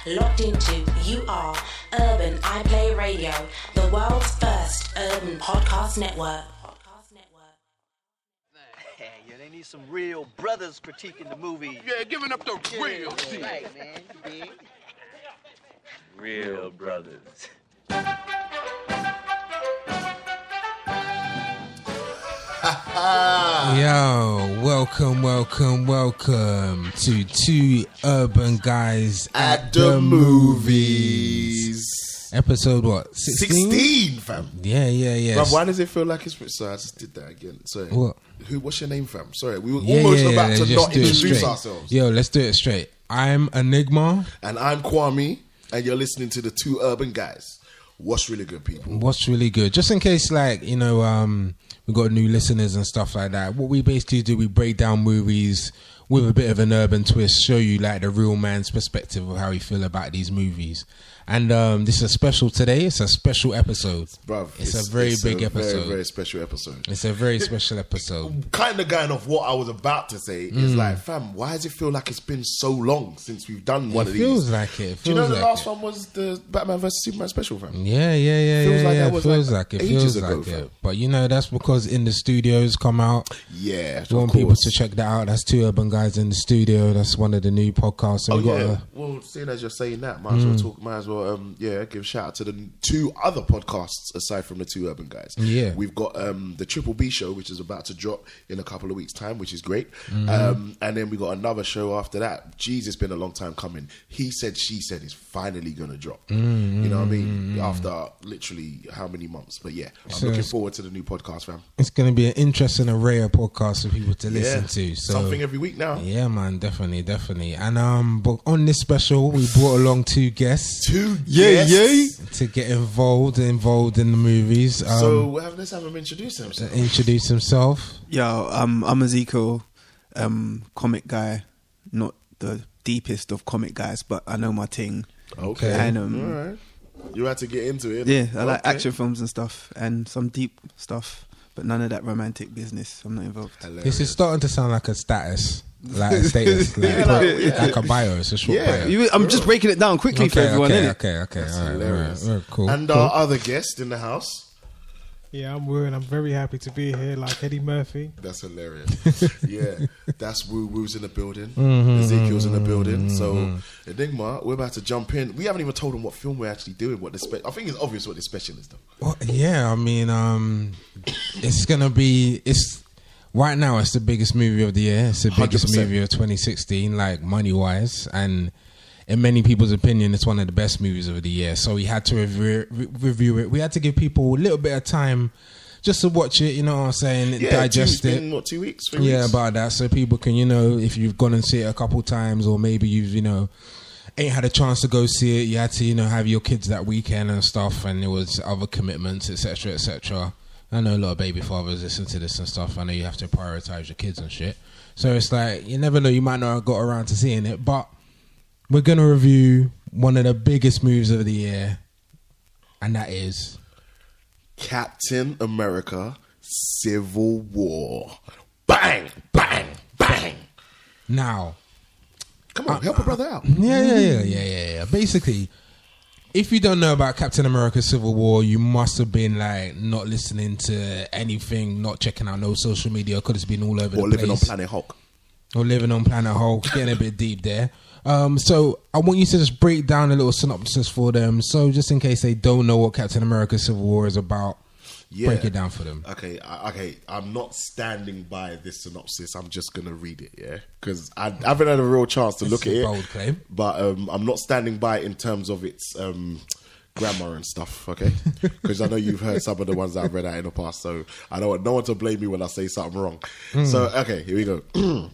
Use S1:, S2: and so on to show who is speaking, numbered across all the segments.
S1: locked into Urban iPlay Radio, the world's first urban podcast network.
S2: Yeah, they need some real brothers critiquing the movie.
S3: Yeah, giving up the real shit.
S2: Right, man. Big.
S4: Real brothers.
S5: Yo, welcome to Two Urban Guys
S3: At the movies.
S5: Episode what?
S3: 16, fam.
S5: Yeah.
S3: Bruv, why does it feel like it's... Sorry, I just did that again. Sorry.
S5: What?
S3: What's your name, fam? Sorry, we were almost about to not introduce ourselves.
S5: Yo, let's do it straight. I'm Enigma.
S3: And I'm Kwame, and you're listening to the Two Urban Guys. What's really good, people?
S5: What's really good? Just in case, like, you know, we got new listeners and stuff like that. What we basically do, we break down movies with a bit of an urban twist, show you like the real man's perspective of how we feel about these movies. And this is a special today. It's a special episode.
S3: Bruv,
S5: it's a very big episode.
S3: Very, very special episode.
S5: It's a very special episode.
S3: Kind of going off what I was about to say is like, fam, why does it feel like it's been so long since we've done one of these?
S5: It feels like it.
S3: Do you know the last one was the Batman vs Superman special, fam?
S5: Yeah.
S3: Feels like that was
S5: feels
S3: like
S5: like it.
S3: ages
S5: Feels
S3: ago,
S5: like
S3: fam.
S5: it. But you know, that's because In the Studios come out.
S3: Yeah,
S5: We want people to check that out. That's Two Urban Guys in the Studio. That's one of the new podcasts.
S3: Oh,
S5: we
S3: yeah. Well, seeing as you're saying that, might as well give a shout out to the two other podcasts aside from the Two Urban Guys.
S5: Yeah.
S3: We've got the Triple B show, which is about to drop in a couple of weeks' time, which is great. And then we got another show after that. Jeez, it's been a long time coming. He Said, She Said is finally going to drop. You know what I mean? After literally how many months? But yeah, I'm looking forward to the new podcast, fam.
S5: It's going to be an interesting array of podcasts for people to listen to. So
S3: something every week now.
S5: Yeah, man, definitely. And but on this special, we brought along two guests. To get involved in the movies.
S3: So let's have him introduce himself.
S6: Yo, I'm Ezekiel, comic guy, not the deepest of comic guys, but I know my thing.
S3: Okay.
S6: And
S3: all right. You had to get into it.
S6: Yeah, I like action films and stuff, and some deep stuff, but none of that romantic business. I'm not involved.
S3: Hilarious.
S5: This is starting to sound like a status. Like a status, like a bio. It's a short bio.
S6: I'm just breaking it down quickly for everyone, innit?
S5: Okay.
S3: That's
S5: All
S3: hilarious.
S5: right, cool.
S3: And our other guest in the house.
S7: Yeah, I'm Woo, and I'm very happy to be here, like Eddie Murphy.
S3: That's hilarious. Yeah, that's Woo's in the building. Ezekiel's in the building. So, Enigma, we're about to jump in. We haven't even told them what film we're actually doing. I think it's obvious what the special is, though.
S5: Well, yeah, I mean, it's gonna be. Right now, it's the biggest movie of the year. It's the biggest
S3: 100%.
S5: movie of 2016, like money-wise. And in many people's opinion, it's one of the best movies of the year. So we had to review it. We had to give people a little bit of time just to watch it, you know what I'm saying?
S3: Yeah,
S5: digest it.
S3: Been, 2 weeks? 3
S5: Yeah,
S3: weeks?
S5: about that. So people can, you know, if you've gone and see it a couple times or maybe you've, you know, ain't had a chance to go see it. You had to, you know, have your kids that weekend and stuff. And there was other commitments, etc., etc. I know a lot of baby fathers listen to this and stuff. I know you have to prioritize your kids and shit. So it's like, you never know, you might not have got around to seeing it. But we're going to review one of the biggest movies of the year. And that is
S3: Captain America Civil War. Bang, bang, bang.
S5: Now.
S3: Come on, help a brother out.
S5: Yeah. Basically, if you don't know about Captain America Civil War, you must have been like not listening to anything, not checking out no social media, could have been all over the place.
S3: Or living on Planet Hulk.
S5: Or living on Planet Hulk, getting a bit deep there. So I want you to just break down a little synopsis for them. So just in case they don't know what Captain America Civil War is about, break it down for them.
S3: Okay. I'm not standing by this synopsis. I'm just going to read it, yeah? Because I haven't had a real chance to look at it.
S5: Bold claim.
S3: But I'm not standing by it in terms of its grammar and stuff, okay? Because I know you've heard some of the ones that I've read out in the past, so I don't want no one to blame me when I say something wrong. So, okay, here we go.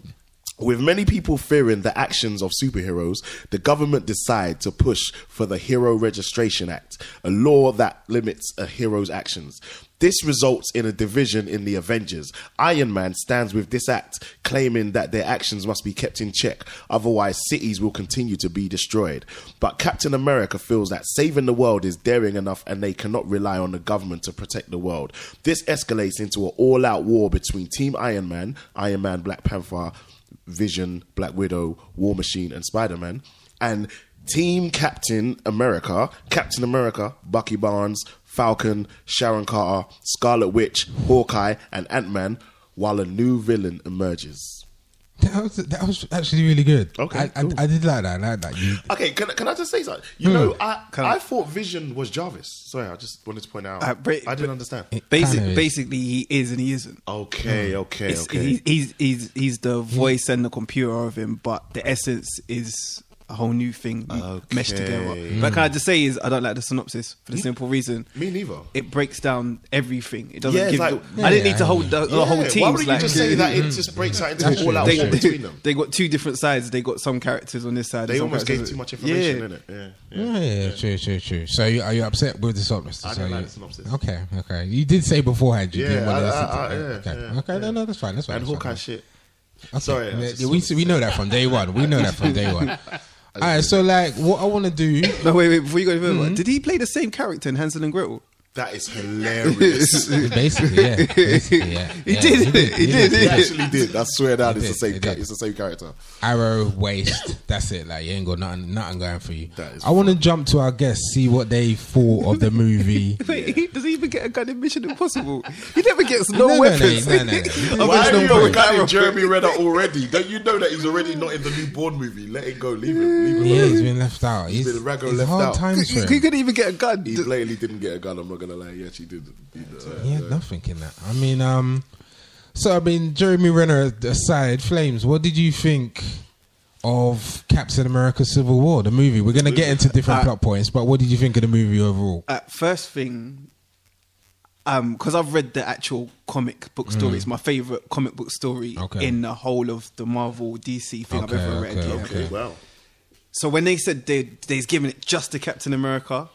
S3: With many people fearing the actions of superheroes, the government decide to push for the Hero Registration Act, a law that limits a hero's actions. This results in a division in the Avengers. Iron Man stands with this act, claiming that their actions must be kept in check, otherwise cities will continue to be destroyed. But Captain America feels that saving the world is daring enough and they cannot rely on the government to protect the world. This escalates into an all-out war between Team Iron Man, Black Panther, Vision, Black Widow, War Machine and Spider-Man. And Team Captain America, Bucky Barnes, Falcon, Sharon Carter, Scarlet Witch, Hawkeye, and Ant-Man, while a new villain emerges.
S5: That was actually really good.
S3: Okay, cool.
S5: I did like that.
S3: Okay, can I just say something? You know, I thought Vision was Jarvis. Sorry, I just wanted to point out. I didn't understand.
S6: Basically, he is and he isn't.
S3: Okay.
S6: He's the voice and the computer of him, but the essence is a whole new thing meshed together. But can I just say I don't like the synopsis for the simple reason.
S3: Me neither.
S6: It breaks down everything. It doesn't give.
S3: I
S6: didn't need to hold the whole team.
S3: Why would you just say that? It just breaks out into all out war between them.
S6: They got two different sides. They got some characters on this side.
S3: They almost gave too much information in it.
S5: Yeah, true. So are you upset with the synopsis?
S3: I don't like the synopsis.
S5: Okay. You did say beforehand you didn't want to listen to it. Okay, no, that's fine.
S3: And Hawkeye shit.
S5: Okay.
S3: Sorry.
S5: We know that from day one. Alright, so like what I want to do.
S6: No, wait, before you go further, did he play the same character in Hansel and Gretel?
S3: That is hilarious.
S5: Basically, yeah.
S6: He did.
S3: He actually did. I swear that it's the same character.
S5: Arrow, waist. That's it. Like you ain't got nothing going for you.
S3: I
S5: want to jump to our guests, see what they thought of the movie.
S6: Wait, does he even get a gun in Mission Impossible? He never gets no weapons.
S5: No.
S3: Why are you gunning Jeremy Renner already? Don't you know that he's already not in the new Bourne movie? Let it go. Leave him.
S5: Yeah, he's been left out.
S3: He's been
S5: it's
S3: left
S5: hard
S3: out.
S5: times for him.
S6: He couldn't even get a gun.
S3: He blatantly didn't get a gun. I'm not gonna lie. He actually did.
S5: He had nothing in that. I mean, Jeremy Renner aside, Flames, what did you think of Captain America Civil War, the movie? We're going to get into different plot points, but what did you think of the movie overall?
S6: First thing, because I've read the actual comic book story. It's my favourite comic book story in the whole of the Marvel DC thing I've ever read.
S3: Okay. Wow.
S6: So when they said they's giving it just to Captain America,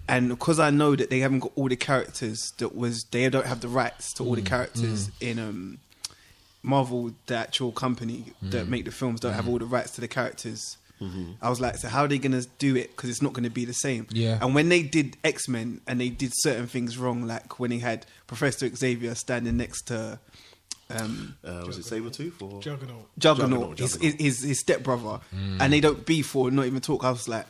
S6: and because I know that they haven't got all the characters they don't have the rights to all the characters in Marvel, the actual company that make the films, don't have all the rights to the characters. I was like, so how are they going to do it? Because it's not going to be the same.
S5: Yeah.
S6: And when they did X-Men and they did certain things wrong, like when they had Professor Xavier standing next to
S3: was it Sabretooth or
S6: Juggernaut, his stepbrother, and they don't beef or not even talk. I was like,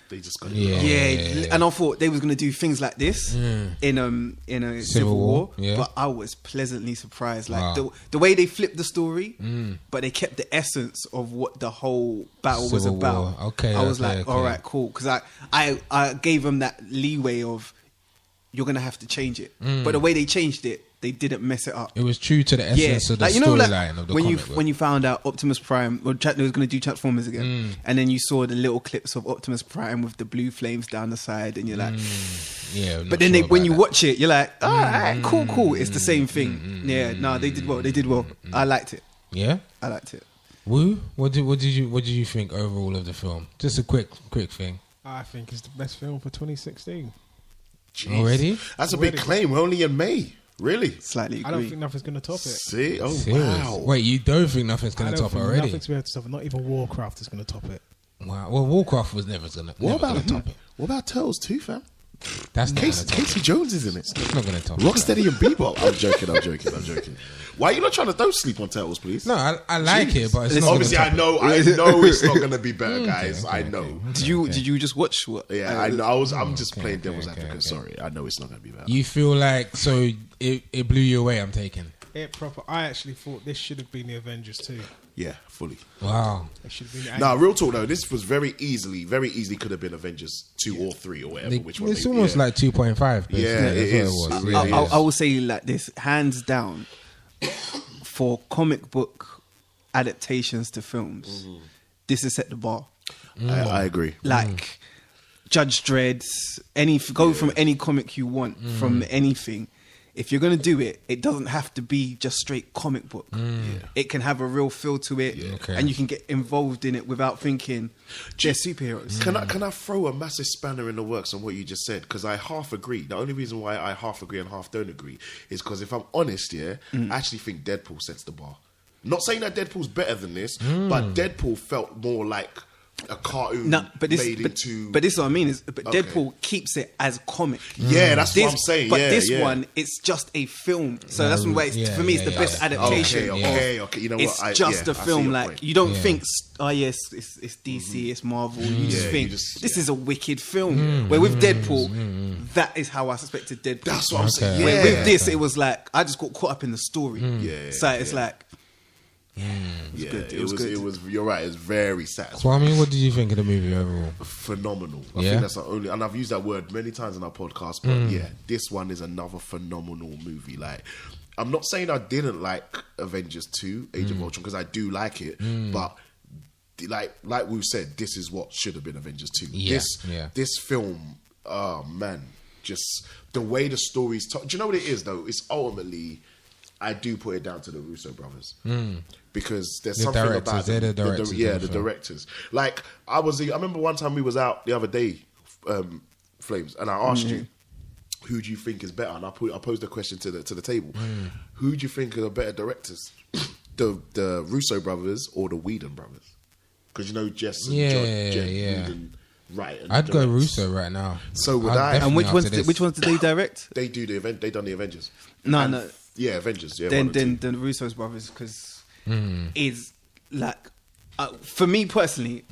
S3: they just got
S6: and I thought they was gonna do things like this in a Civil War, but I was pleasantly surprised. Like the way they flipped the story, but they kept the essence of what the whole battle was about. I was like, all right, cool, because I gave them that leeway of you're gonna have to change it, but the way they changed it, they didn't mess it up.
S5: It was true to the essence of the storyline of the comic book.
S6: When you found out Optimus Prime was going to do Transformers again, and then you saw the little clips of Optimus Prime with the blue flames down the side, and you're like, but then when you watch it, you're like, all right, cool. It's the same thing. They did well. I liked it.
S5: Yeah,
S6: I liked it.
S5: Woo, what did you think overall of the film? Just a quick thing.
S7: I think it's the best film for 2016.
S3: Jeez.
S5: Already?
S3: That's a big claim. We're only in May. Really?
S6: Slightly agree.
S7: I don't think nothing's going to top it.
S3: See? Oh,
S5: serious?
S3: wow.
S5: Wait, you don't think nothing's going to top it already?
S7: Nothing's going to top it. Not even Warcraft is going to top it.
S5: Wow. Well, Warcraft was never going to top it.
S3: What about Turtles 2, fam?
S5: That's not
S3: Casey Jones is in it.
S5: It's not going to top it.
S3: Rocksteady and Bebop. I'm joking. Why are you not trying to don't sleep on Turtles, please?
S5: No, I like it, but it's not
S3: obviously
S5: I
S3: know it's not going to be better, guys. I know.
S6: Did you just watch what?
S3: Yeah, I know. I'm just playing devil's advocate. Sorry, I know it's not going to be better.
S5: You feel like it blew you away? I'm taking
S7: it proper. I actually thought this should have been the Avengers 2.
S3: Yeah, fully.
S5: Wow.
S7: It should have been.
S3: Nah, real talk though. This was very easily could have been Avengers 2 or 3 or whatever.
S5: It's almost like 2.5.
S3: Yeah, it is.
S6: I will say like this, hands down, for comic book adaptations to films, this has set the bar.
S3: I agree.
S6: Like Judge Dredd, from any comic you want, from anything. If you're going to do it, it doesn't have to be just straight comic book. It can have a real feel to it, and you can get involved in it without thinking they're superheroes.
S3: Can I throw a massive spanner in the works on what you just said? Because I half agree. The only reason why I half agree and half don't agree is because if I'm honest, I actually think Deadpool sets the bar. Not saying that Deadpool's better than this, but Deadpool felt more like a cartoon
S6: but this is what I mean. Deadpool keeps it as comic.
S3: Yeah, that's what I'm saying.
S6: But this one, it's just a film. So that's why for me, it's the best adaptation.
S3: Okay. You know
S6: it's
S3: what?
S6: It's just a film. Like you don't think, oh yes, it's DC, it's Marvel. You just think this is a wicked film. Where with Deadpool, that is how I suspected Deadpool.
S3: That's what I'm saying.
S6: Where with this, it was like I just got caught up in the story. So it's like. It was good. It was.
S3: You're right. It's very satisfying.
S5: Kwame, what did you think of the movie overall?
S3: Phenomenal. I think that's the only, and I've used that word many times in our podcast. But this one is another phenomenal movie. Like, I'm not saying I didn't like Avengers 2: Age of Ultron, because I do like it, but like we said, this is what should have been Avengers 2. This film, oh man, just the way the story's told. Do you know what it is though? It's ultimately, I do put it down to the Russo brothers. Because there's something about
S5: the directors.
S3: The directors. Like I remember one time we was out the other day, Flames, and I asked you, who do you think is better? And I posed a question to the table. Who do you think are the better directors? the Russo brothers or the Whedon brothers? Because you know Jess and Whedon. Right,
S6: I'd
S5: go Russo right now.
S3: So would I?
S6: And which ones did they direct?
S3: They do the event. They done the Avengers.
S6: No.
S3: Yeah, Avengers. Yeah,
S6: then the Russo's brothers, because is like for me personally,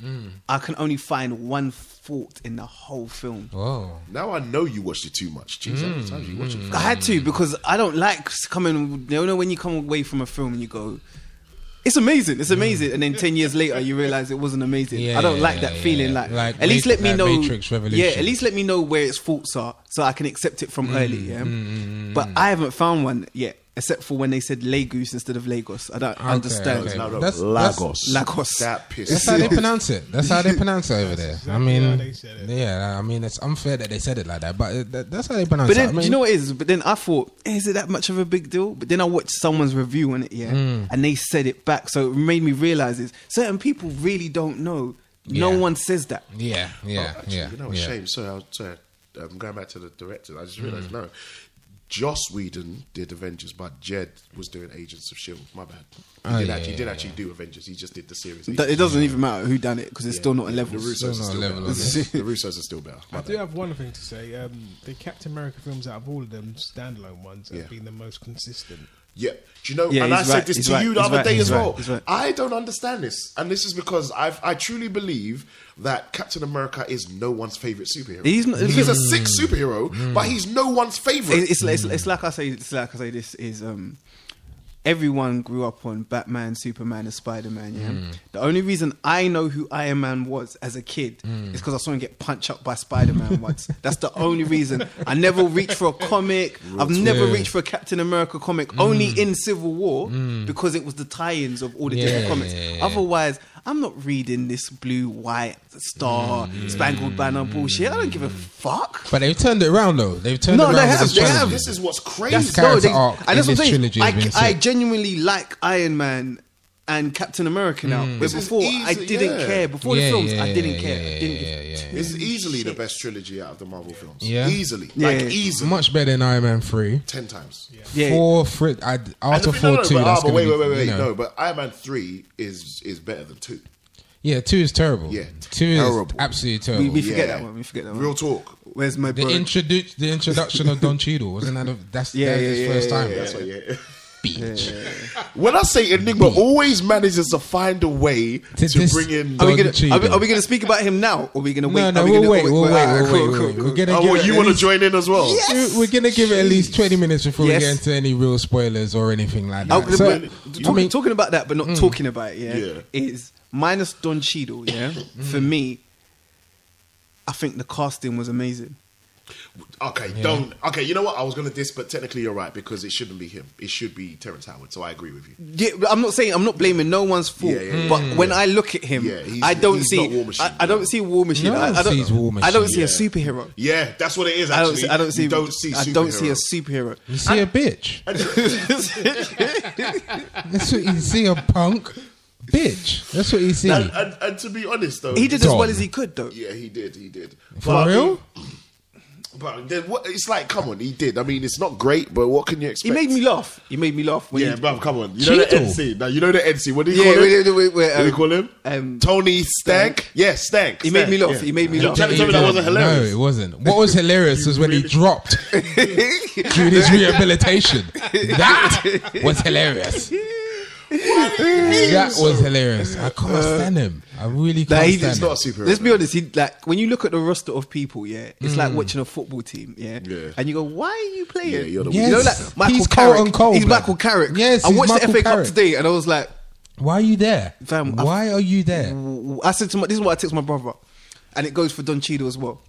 S6: I can only find one fault in the whole film.
S5: Whoa!
S3: Now I know you watched it too much. Jeez, how many times you watch it?
S6: I had to, because I don't like coming. You know when you come away from a film and you go, it's amazing, and then 10 years later you realize it wasn't amazing. I don't like that feeling. Like at least let me know.
S5: Matrix Revolution.
S6: Yeah, at least let me know where its faults are, so I can accept it from early. Yeah, but I haven't found one yet, except for when they said Lagos instead of Lagos. I don't understand.
S3: Okay. No,
S5: That's
S6: Lagos.
S3: That pisses.
S5: That's how they pronounce it. That's how they pronounce it over there.
S7: Exactly
S5: I mean,
S7: how they said it.
S5: I mean, it's unfair that they said it like that, but that's how they pronounce
S6: But
S5: it.
S6: then,
S5: I mean,
S6: do you know what it is? But then I thought, is it that much of a big deal? But then I watched someone's review on it, and they said it back, so it made me realize certain people really don't know. No one says that.
S5: Yeah.
S3: You know, a shame. Sorry, I'm going back to the director. I just realized Joss Whedon did Avengers, but Jed was doing Agents of S.H.I.E.L.D. My bad. He did actually do Avengers. He just did the series.
S6: It doesn't even matter who done it, because it's still not a level.
S3: The Russos are still better. The Russos are still better.
S7: I do have one thing to say. The Captain America films, out of all of them, standalone ones, have been the most consistent.
S3: Yeah. Do you know, and I said this to you the other day as well.
S6: Right.
S3: I don't understand this. And this is because I truly believe that Captain America is no one's favourite superhero. He's a sick superhero, but he's no one's favourite.
S6: It's like I say this is everyone grew up on Batman, Superman, and Spider-Man. Yeah. The only reason I know who Iron Man was as a kid is because I saw him get punched up by Spider-Man once. That's the only reason. I never reached for a comic. I've never reached for a Captain America comic. Only in Civil War, because it was the tie-ins of all the different comics. Otherwise, I'm not reading this blue, white, star, spangled banner bullshit. I don't give a fuck.
S5: But they've turned it around though. They've turned it around.
S6: They have.
S3: This is what's crazy.
S5: That's character arc in this trilogy.
S6: I genuinely like Iron Man and Captain America now. But before, I didn't care. Before the films, I didn't care.
S3: It's easily the best trilogy out of the Marvel films.
S5: Yeah.
S3: Easily.
S5: Easily. Much better than Iron Man 3.
S3: 10 times.
S5: After 4, 2, that's going to be...
S3: No, but Iron Man 3 is better than 2.
S5: Yeah, 2 is terrible.
S3: Yeah,
S5: 2 is absolutely terrible.
S6: We forget that one.
S3: Real talk.
S6: Where's my bro?
S5: The introduction of Don Cheadle, wasn't that that's his first time?
S3: That's what, Beach. When I say Enigma always manages to find a way to bring in
S6: Are we going to speak about him now, or are we going to wait?
S5: No, we'll wait. We're gonna
S3: you want to join in as well?
S6: Yes.
S5: We're going to give it at least 20 minutes before we get into any real spoilers or anything like that.
S6: Talking about that, but not talking about it, is minus Don Cheadle, for me, I think the casting was amazing.
S3: Okay, you know what? I was going to diss, but technically you're right, because it shouldn't be him. It should be Terrence Howard, so I agree with you.
S6: Yeah, I'm not blaming no one's fault, but when I look at him, I don't see
S3: War Machine.
S6: I don't see War Machine. I don't see a superhero.
S3: Yeah, that's what it is, actually. I don't see
S6: a superhero.
S5: You see a bitch. That's what you see, a punk. Bitch. That's what you see.
S3: And to be honest, though,
S6: he did as well as he could, though.
S3: Yeah, he did.
S5: For real?
S3: But then what? It's like, come on, he did. I mean, it's not great, but what can you expect?
S6: He made me laugh.
S3: Yeah, bruv, come on. You know the NC. Now, you know the NC. What do you call him? What do you call him? Tony Stank? Yeah, Stank.
S6: He made me laugh. He made me laugh.
S3: Tell me that wasn't hilarious.
S5: No, it wasn't. What was hilarious was when he dropped during his rehabilitation. That was hilarious. That was hilarious. I can't stand him. I really can't stand him.
S3: He's not a superhero.
S6: Let's be honest. When you look at the roster of people, it's like watching a football team, and you go, "Why are you playing?"
S3: Yeah, you're the
S5: Yes.
S6: You know, like Michael
S5: He's
S6: Carrick.
S5: cold,
S6: He's
S5: blood.
S6: Michael Carrick.
S5: Yes,
S6: I
S5: he's
S6: watched
S5: Michael
S6: the FA Cup
S5: Carrick.
S6: today, and I was like,
S5: Why are you there?
S6: Fam,
S5: Why are you there?
S6: I said to this is what I text my brother, and it goes for Don Cheadle as well.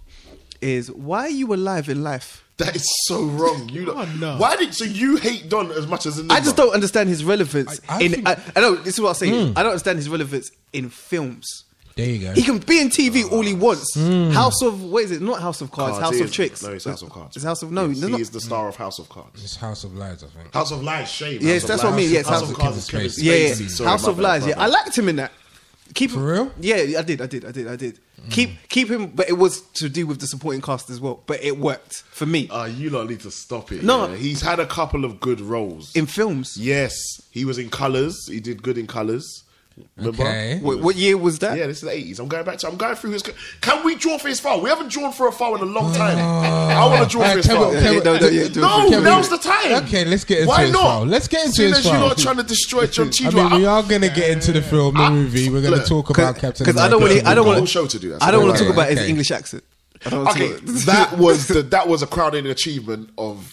S6: Is why are you alive in life?
S3: That is so wrong.
S7: no.
S3: Why did so you hate Don as much as Enigma?
S6: I just don't understand his relevance.
S5: I think-
S6: I know this is what I'm saying. I don't understand his relevance in films.
S5: There you go.
S6: He can be in TV all he wants. House of what is it? Not House of Cards. House of Tricks.
S3: No, it's House of Cards.
S6: It's House of no.
S3: Yes,
S6: there's
S3: he
S6: not-
S3: is the star of House of Cards.
S5: It's House of Lies, I think.
S3: House of Lies, shame.
S6: Yes,
S3: House
S6: that's
S3: of
S6: what I mean.
S3: Lies.
S6: Yes,
S3: House
S6: House
S3: of
S6: of
S3: Cards is Kevin
S5: Spacey.
S6: Yeah,
S3: Spacey. Sorry,
S6: House
S3: my
S6: of
S3: bad,
S6: Lies.
S3: my
S6: Yeah,
S3: bad.
S6: I liked him in that. Keep
S5: For real?
S6: Yeah, I did. Keep him, but it was to do with the supporting cast as well. But it worked for me
S3: You lot need to stop it.
S6: No.
S3: yeah. He's had a couple of good roles.
S6: in films.
S3: Yes, he was in Colours. He did good in Colours. Remember?
S5: Okay.
S6: What year was that?
S3: Yeah, this is the 80s. I'm going through his. Can we draw for his file? We haven't drawn for a file in a long time. I want to draw for his file. No, now's the time.
S5: Okay, let's get into
S3: Why
S5: his
S3: not?
S5: file. Let's get into
S3: Seeing
S5: his
S3: as you're
S5: file.
S3: not trying to destroy John
S5: I
S3: Cheadle.
S5: mean, we are going to get into the film, the movie. We're going to
S3: look,
S5: talk about Captain
S6: because I
S5: America.
S6: don't want
S3: Whole
S6: to.
S3: show to do that.
S6: I don't want to
S5: Okay,
S6: talk about his
S5: okay.
S6: English accent. I don't want to
S3: Okay,
S6: talk about-
S3: that was a crowning achievement of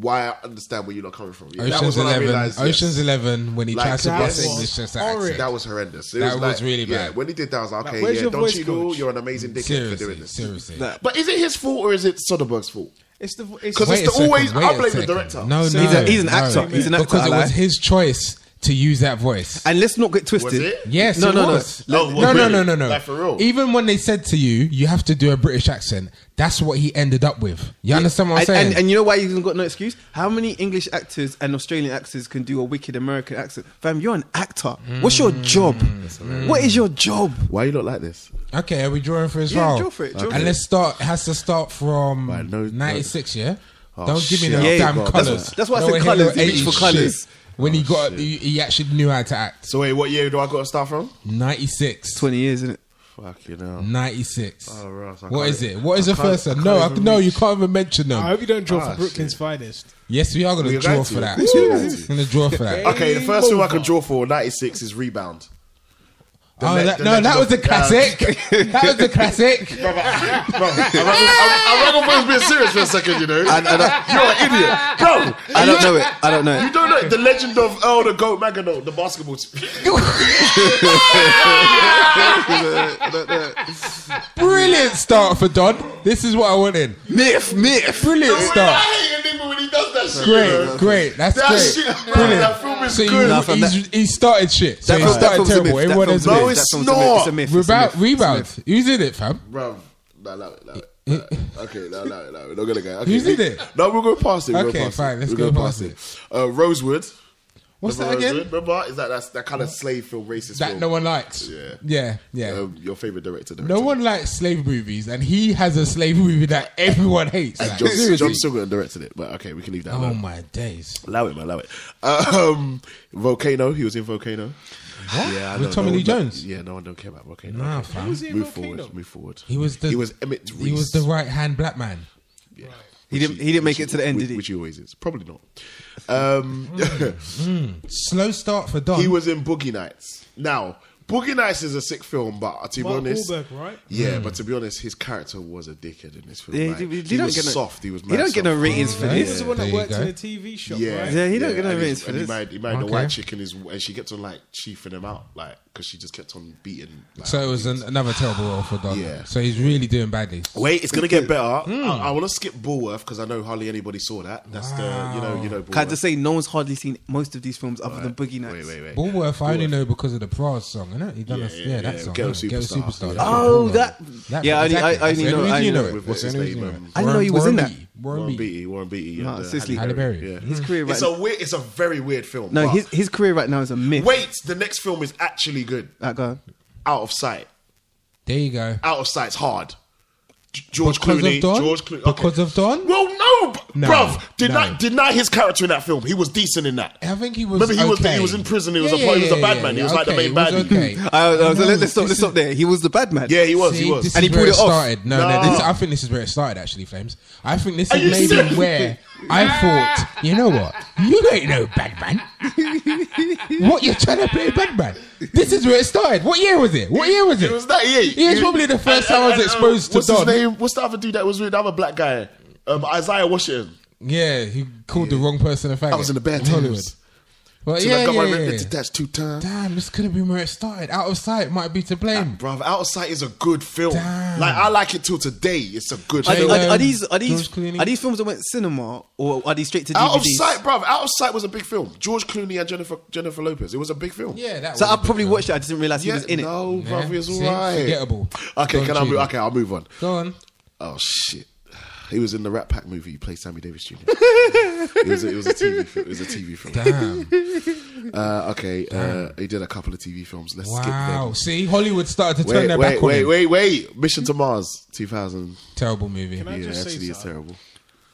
S3: why I understand where you're not coming from. Yeah, that
S5: Ocean's
S3: was when I
S5: 11.
S3: realised, yes.
S5: Ocean's 11 when he
S3: Like,
S5: tried to
S3: that
S5: bust
S3: was
S5: English just
S7: horrid.
S5: accent.
S3: That was horrendous. It
S5: That was
S3: like,
S5: really
S3: Yeah,
S5: bad.
S3: when he did that, I was like, okay,
S7: where's
S3: yeah,
S7: your
S3: Don
S7: voice
S3: Cheadle,
S7: coach?
S3: you're an amazing dickhead for doing this.
S5: Seriously.
S3: But is it his fault or is it Soderbergh's fault?
S7: It's the
S3: Because
S5: Wait
S3: it's
S5: a
S3: always
S5: second,
S3: I
S5: wait a
S3: blame the
S5: second.
S3: director.
S5: No,
S6: So
S5: no,
S6: he's an actor.
S5: no.
S6: He's an actor,
S5: because it
S6: I
S5: was
S6: lie.
S5: his choice to use that voice.
S6: And let's not get twisted.
S3: Was it?
S5: Yes,
S6: No,
S5: it
S6: no, no.
S5: was.
S3: Oh,
S5: No,
S3: well,
S5: no,
S3: really?
S5: no, no.
S3: Like, for real?
S5: Even when they said to you, you have to do a British accent, that's what he ended up with. You understand what I'm saying?
S6: And you know why he's got no excuse? How many English actors and Australian actors can do a wicked American accent? Fam, you're an actor. What's your job? What is your job?
S3: Why you look like this?
S5: Okay, are we drawing for his
S6: Yeah,
S5: file?
S6: draw for it, draw for
S5: And
S6: it.
S5: let's start. It has to start from
S3: Right, no-
S5: 96. Yeah.
S3: Oh,
S5: Don't give me
S3: shit.
S5: no
S6: Yeah,
S5: damn
S3: God,
S5: colours.
S6: that's why I
S5: Don't
S6: said
S5: wanna
S6: colours.
S5: hear
S6: He reached
S5: no
S6: for
S5: 80s
S6: colours.
S5: shit. When he actually knew how to act.
S3: So wait, what year do I got to start from?
S5: 96.
S6: 20 years, isn't it?
S3: Fuck you know.
S5: 96.
S3: Oh, Ross, I
S5: What
S3: can't-
S5: is it? What is the
S3: I can't-
S5: first
S3: I
S5: one?
S3: can't even
S5: No, you
S3: reach.
S5: can't even mention
S7: I
S5: them.
S7: hope you don't draw
S3: Ah,
S7: for Brooklyn's
S3: shit.
S7: finest.
S5: Yes, we are going
S3: We're
S5: to draw
S3: going
S5: for
S3: to.
S5: that.
S3: We're going to.
S5: We're going to draw for that.
S3: Okay, the first film I can draw for 96 is Rebound.
S5: Oh,
S3: The
S5: that
S3: Legend
S5: was
S3: of-
S5: the classic. That was the classic.
S3: I'm not being serious for a second, you know. You're an idiot, bro.
S6: I don't know it. I don't know
S3: You
S6: it.
S3: don't know the Legend of Earl the Goat Magano, the basketball team.
S5: Brilliant start for Don. This is what I wanted.
S6: Myth.
S5: Brilliant
S3: I
S5: start.
S3: hate Enigma when he does that shit. you know.
S5: Great. That's
S3: That
S5: great.
S3: shit, bro,
S5: Brilliant.
S3: that film is
S5: So
S3: good.
S6: Nah, fam,
S5: he started shit. So
S6: That
S5: he
S6: film- that
S5: started
S6: film's a
S5: terrible.
S6: myth.
S5: Everyone
S6: That
S5: is
S6: film's a
S3: No,
S6: myth.
S5: myth.
S3: it's
S6: That film's a myth.
S3: not.
S6: It's a myth. It's a myth.
S5: Rebound. Who's in it, fam?
S3: Bro, no, allow it. Okay, no, we're not gonna go. Okay,
S5: Who's in it?
S3: No, we'll go past it.
S5: Okay, fine, let's go past it.
S3: Rosewood.
S5: What's
S3: Remember
S5: that again?
S3: Rosewood? Remember? Is that's that kind of slave film, racist
S5: That
S3: film?
S5: no one likes.
S3: Yeah.
S5: Yeah.
S3: Your favorite director.
S5: No one likes slave movies, and he has a slave movie that everyone hates. Like, seriously.
S3: John Silverton directed it, but okay, we can leave that
S5: Oh
S3: alone.
S5: my days!
S3: Allow it, man, allow it. Volcano, he was in Volcano.
S5: What?
S3: Yeah, I
S5: With
S3: know,
S5: Tommy
S3: no
S5: Lee
S3: one-
S5: Jones?
S3: Yeah, no one don't care about Volcano.
S5: Nah,
S3: Okay.
S5: fam.
S7: Was he in
S3: Move
S7: Volcano?
S3: forward.
S5: He was
S3: Emmett Reese.
S5: He was the right hand black man.
S3: Yeah.
S6: He didn't make it to the end, did he?
S3: Which he always is. Probably not.
S5: Slow start for Don.
S3: He was in Boogie Nights. Now, Boogie Nights is a sick film, but to be
S7: Mark
S3: honest,
S7: Wahlberg, right?
S3: yeah, but to be honest, his character was a dickhead in this film.
S6: Yeah,
S3: like,
S6: he
S3: he
S6: don't
S3: was
S6: get no-
S3: soft. He was.
S6: He
S3: mad
S6: don't get no
S3: soft.
S6: ratings for
S5: Okay.
S7: He
S6: this.
S7: was the one
S5: There
S7: that
S5: you
S7: worked
S5: go.
S7: in a TV shop,
S3: Yeah,
S7: right?
S6: Yeah, he don't get no
S3: and
S6: ratings for
S3: and
S6: this.
S3: He made the
S5: Okay.
S3: white chick and she kept on like chiefing him out, like because she just kept on beating. Like,
S5: So it was another terrible role for Don.
S3: Yeah.
S5: So he's really doing badly.
S3: Wait, it's gonna get better. I want to skip Bullworth because I know hardly anybody saw that. That's the you know.
S6: Can I
S3: Bullworth.
S6: just say, no one's hardly seen most of these films other than Boogie Nights.
S3: Wait.
S5: Bullworth, I only know because of the Praz song, innit? He done that song.
S3: Ghetto
S5: innit? Ghetto
S3: Superstar.
S5: Superstar.
S3: Yeah.
S6: Oh, that.
S5: That-
S6: Yeah,
S5: exactly.
S6: I
S5: That's
S6: only
S5: the
S6: know.
S5: only
S6: I
S5: reason you
S6: know.
S5: know it.
S3: With
S5: What's the
S3: his
S5: only
S3: name,
S5: reason you know it?
S6: I didn't know he was in that.
S5: Warren Beatty.
S3: Warren Beatty.
S6: Nah,
S3: and,
S6: seriously.
S5: Halle Berry.
S3: Yeah.
S6: His career right
S3: It's a very weird film.
S6: No,
S3: but-
S6: his career right now is a myth.
S3: wait, the next film is actually good.
S6: That guy.
S3: Out of Sight.
S5: There you go.
S3: Out of Sight's hard. George Clooney. George Clooney. Okay.
S5: Because of Don?
S3: Well, no,
S5: No,
S3: bruv. Deny his character in that film. He was decent in that.
S5: I think he was.
S3: Remember,
S5: okay.
S3: he was in prison. He was a bad man. He was like the main baddie.
S5: Okay.
S6: Let's stop there. He was the bad man.
S3: Yeah, he was.
S5: See,
S3: He was.
S5: This
S6: And
S5: is
S6: he
S5: where
S6: pulled it off.
S5: started. No, I think this is where it started, actually, Flames. I think this
S3: Are you
S5: is maybe
S3: serious?
S5: where I thought, you know what? You ain't no bad man. What, you're trying to play bad man? This is where it started. What year was it?
S3: It was 98.
S5: It was probably the first time I was exposed to
S3: what's
S5: Don.
S3: his name? What's the other dude that was with the other black guy? Isaiah Washington.
S5: Yeah, he called the wrong person a faggot.
S3: I was in the bad
S5: in Hollywood.
S3: times.
S5: Well,
S3: So
S5: yeah,
S3: I got my
S5: yeah,
S3: rib
S5: yeah.
S3: detached 2 times.
S5: Damn, this could have been where it started. Out of Sight might be to blame.
S3: Bruv, Out of Sight is a good film.
S5: Damn.
S3: Like, I like it till today. It's a good
S6: Are
S3: film.
S6: these
S5: George Clooney.
S6: are these films that went cinema or are these straight to DVDs?
S3: Out of Sight, bruv. Out of Sight was a big film. George Clooney and Jennifer Lopez. It was a big film.
S5: Yeah, that
S6: So
S5: was
S6: I
S5: a big
S6: probably
S5: film.
S6: watched it. I just didn't realize he was in it.
S3: No, bruv, it's
S5: See?
S3: alright.
S5: Forgettable.
S3: Okay,
S5: Don't cheat.
S3: I'll move on.
S5: Go on.
S3: Oh shit. He was in the Rat Pack movie. He played Sammy Davis Jr. it was a TV film.
S5: Damn.
S3: Okay. He did a couple of TV films. Let's skip
S5: Wow.
S3: them.
S5: See, Hollywood started to turn their back on him.
S3: Wait. Mission to Mars, 2000.
S5: Terrible movie.
S7: Can I
S3: Yeah,
S7: just say
S3: actually, it's
S7: something?
S3: terrible.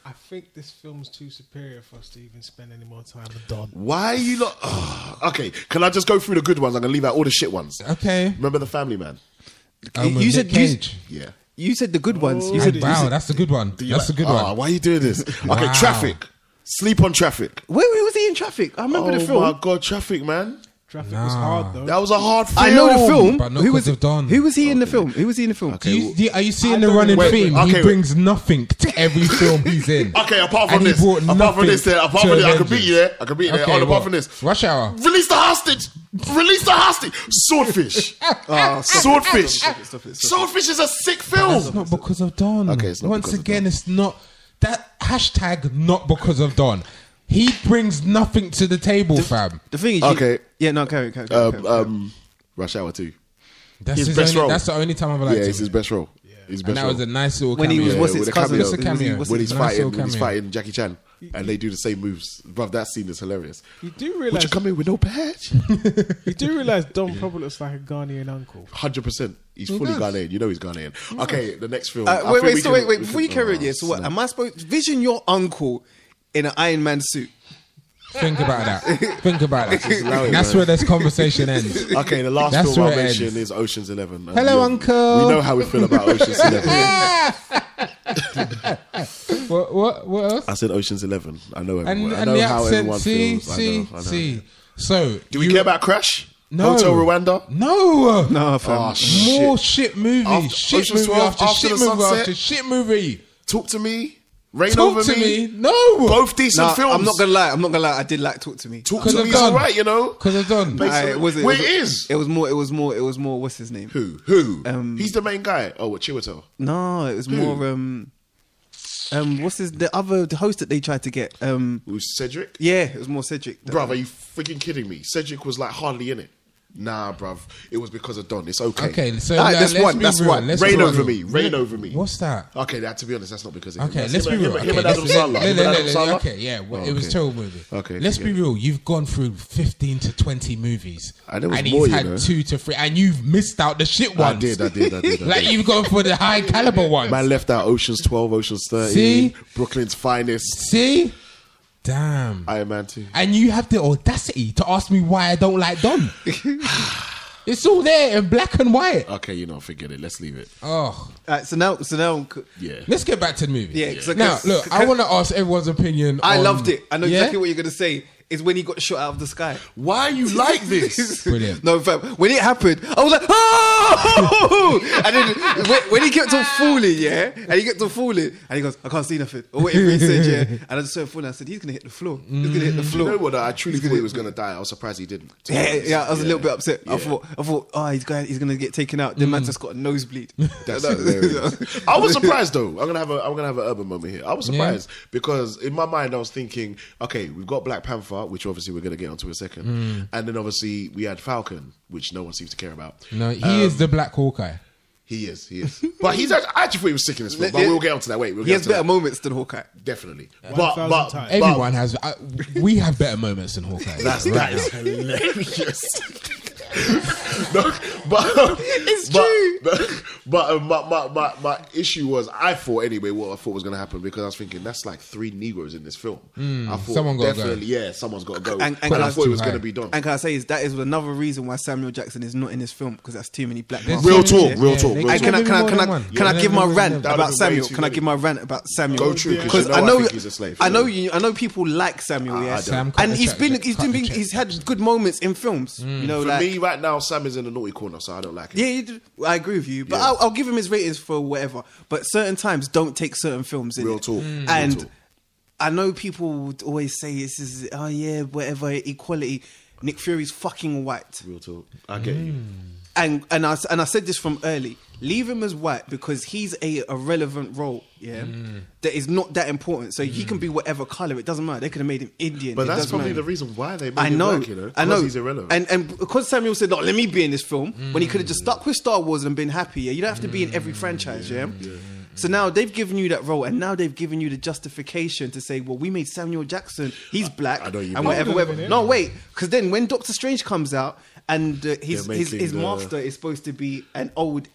S7: I think this film's too superior for us to even spend any more time with Don.
S3: Why are you not? Okay, can I just go through the good ones? I'm gonna leave out all the shit ones.
S5: Okay.
S3: Remember The Family Man?
S6: You said-
S5: Nick Cage.
S3: Yeah.
S6: You said the good ones. You said
S5: Wow, that's a good one. That's a good one.
S3: Why are you doing this? Okay,
S5: Wow.
S3: Traffic. Sleep on Traffic.
S6: where was he in Traffic? I remember the film.
S3: Oh my god, Traffic, man.
S7: Traffic was hard though.
S3: That was a hard film.
S6: I know the film.
S5: But not
S6: Who
S5: 'cause
S6: was
S5: of Don.
S6: Who was he in the film? Who was he in the film?
S3: Okay,
S5: Are you seeing
S7: I
S5: the
S7: don't
S5: running
S3: wait,
S5: theme?
S3: okay,
S5: he
S3: wait.
S5: brings nothing to every film he's in.
S3: Okay, apart
S5: And
S3: from
S5: he
S3: this,
S5: brought
S3: I can
S5: nothing
S3: beat you there. I can beat you there.
S5: Okay,
S3: apart
S5: what?
S3: from this,
S5: Rush Hour.
S3: release the hostage. Release the hostage. Swordfish. Swordfish.
S6: Stop it.
S3: Swordfish is a sick
S5: It's
S3: film.
S5: not because of Don.
S3: Okay, it's not
S5: Once
S3: because of
S5: again, it's not that hashtag. Not because of Don. He brings nothing to the table, fam.
S6: The thing is,
S3: Okay.
S6: Yeah, no, carry.
S3: Rush Hour 2.
S5: That's
S3: his
S5: his
S3: best
S5: only,
S3: role.
S5: That's the only time I've liked
S3: Yeah,
S5: him.
S3: it's his best role. His best
S5: And that
S3: role.
S5: was a nice little
S6: When
S5: cameo.
S6: he was, what's
S3: with
S6: his
S3: the
S6: cousin?
S5: Just a cameo.
S3: when he's
S5: Nice
S3: fighting,
S5: little cameo.
S3: Jackie Chan, and they do the same moves. Bruv, that scene is hilarious.
S7: You do
S3: Would
S7: realize
S3: you come in with no badge?
S7: you do realize Don probably looks like a Ghanaian uncle.
S3: 100%. He's fully
S5: does.
S3: Ghanaian. You know he's Ghanaian. Okay, the next film. I think
S6: Wait.
S3: we
S6: So
S3: can-
S6: wait.
S3: we
S6: Before
S3: can-
S6: you carry on, yeah. So what?
S3: snap.
S6: Am I supposed vision your uncle in an Iron Man suit?
S5: Think about that. Think about that.
S3: allow it,
S5: That's
S3: man.
S5: where this conversation ends.
S3: Okay, the last
S5: That's
S3: film
S5: where
S3: I
S5: it
S3: mentioned
S5: ends.
S3: is Ocean's 11.
S5: Hello, Uncle.
S3: We know how we feel about Ocean's 11.
S5: What else?
S3: I said Ocean's 11. I know everyone. I
S5: And
S3: know
S5: the
S3: how
S5: accent.
S3: everyone
S5: See,
S3: feels. I know.
S5: So,
S3: Do we care about Crash?
S5: No.
S3: Hotel Rwanda?
S5: No.
S6: No, fam.
S3: Oh, shit.
S5: More shit movie.
S3: After
S5: Shit
S3: Ocean's
S5: movie
S3: 12,
S5: after
S3: After
S5: shit
S3: the
S5: movie
S3: Sunset?
S5: after shit movie.
S3: Talk to me. Rain
S5: Talk
S3: Over
S5: to
S3: Me.
S5: me. No.
S3: Both decent
S6: No,
S3: films.
S6: I'm not gonna lie. I did like Talk to Me.
S3: Talk
S5: 'Cause
S3: to
S5: of
S3: me is
S5: Don.
S3: alright, you know.
S5: Because of Don.
S3: Basically.
S6: It was.
S3: Well, it is.
S6: It was more. What's his name?
S3: Who? He's the main guy. Oh, what, Chiwetel?
S6: No, it was
S3: Who?
S6: more. What's the host that they tried to get?
S3: Who's Cedric?
S6: Yeah, it was more Cedric.
S3: Bruv, are you freaking kidding me? Cedric was like hardly in it. Nah, bruv. It was because of Don. It's okay.
S5: Okay, so
S6: Alright,
S5: let's
S6: that's one,
S5: be
S6: that's
S5: real.
S6: one.
S5: Let's
S3: Rain
S5: be
S3: Over
S5: real.
S3: Me. Rain Over Me.
S5: What's that?
S3: Okay, to be honest, that's not because of him.
S5: Okay,
S3: That's
S5: let's be
S3: him,
S5: real.
S3: Him
S5: Okay,
S3: and Adam Sandler. Him and Adam Sandler?
S5: Okay, yeah, well,
S3: Oh,
S5: it was a
S3: okay.
S5: terrible movie.
S3: Okay,
S5: let's be
S3: yeah.
S5: real. You've gone through 15 to 20 movies,
S3: And there was
S5: he's
S3: more, you
S5: had
S3: know.
S5: 2 to 3, and you've missed out the shit
S3: I
S5: ones.
S3: did.
S5: Like you've gone for the high caliber ones.
S3: Man left out Ocean's 12, Ocean's 13,
S5: See?
S3: Brooklyn's Finest,
S5: See, damn.
S3: Iron Man 2.
S5: And you have the audacity to ask me why I don't like Don. It's all there in black and white.
S3: Okay, you know, forget it. Let's leave it.
S5: Oh,
S6: Alright, so now,
S3: Yeah.
S5: let's get back to the movie.
S6: Yeah, 'cause I
S5: Now,
S6: guess-
S5: look, I want to ask everyone's opinion.
S6: I
S5: on-
S6: loved it. I know
S5: Yeah?
S6: exactly what you're gonna say. Is when he got shot out of the sky.
S3: Why are you like this?
S5: Brilliant.
S6: No, fam. When it happened, I was like, oh! And then when he kept on falling, and he goes, I can't see nothing. Or whatever he said, yeah. And I just saw him falling. I said, he's gonna hit the floor. He's gonna hit the
S3: You
S6: floor.
S3: know what? I truly thought he was going to die. I was surprised he didn't. to be honest.
S6: Yeah, I was a little bit upset.
S3: Yeah.
S6: I thought, oh, he's gonna get taken out. The man just got a nosebleed.
S3: That's hilarious. I was surprised though. I'm gonna have an urban moment here. I was surprised because in my mind I was thinking, okay, we've got Black Panther, which obviously we're gonna get onto in a second, and then obviously we had Falcon, which no one seems to care about.
S5: No, he is the Black Hawkeye.
S3: He is. But he's actually, I actually thought he was sick in this film. But we'll get onto that. Wait, we'll
S6: He
S3: get
S6: has
S3: onto
S6: better
S3: that.
S6: moments than Hawkeye.
S3: Definitely.
S7: 1,000 times.
S5: Everyone has. We have better moments than Hawkeye.
S3: That is hilarious.
S6: It's true.
S3: But my issue was, I thought anyway, what I thought was going to happen, because I was thinking that's like 3 Negroes in this film. I thought
S5: someone got
S3: definitely, someone's got to go.
S6: And
S3: I thought it was going to be done.
S6: And can I say that is another reason why Samuel Jackson is not in this film, because that's too many black.
S3: Real talk.
S6: And can I give my rant about Samuel? Can I give my rant about Samuel?
S3: Go true,
S6: because
S3: I think he's a slave.
S6: I know people like Samuel, and he's had good moments in films. You know,
S3: for
S6: like
S3: me right now, Sam is in the naughty corner, so I don't like him.
S6: Yeah, I agree with you, but I'll give him his ratings for whatever. But certain times, don't take certain films in
S3: Real
S6: it.
S3: talk.
S6: And
S3: Real talk.
S6: I know people would always say this is whatever, equality. Nick Fury's fucking white.
S3: Real talk. I get you.
S6: And I said this from early. Leave him as white because he's a relevant role, that is not that important. So he can be whatever color. It doesn't matter. They could have made him Indian.
S3: But that's probably the reason why they made him black, you know?
S6: I know.
S3: He's irrelevant.
S6: And because Samuel said, "Look, let me be in this film," when he could have just stuck with Star Wars and been happy. You don't have to be in every franchise, So now they've given you that role, and now they've given you the justification to say, "Well, we made Samuel Jackson. He's black,
S3: I know you
S6: and
S3: mean.
S6: whatever." No, wait, because then when Doctor Strange comes out. And his master is supposed to be an old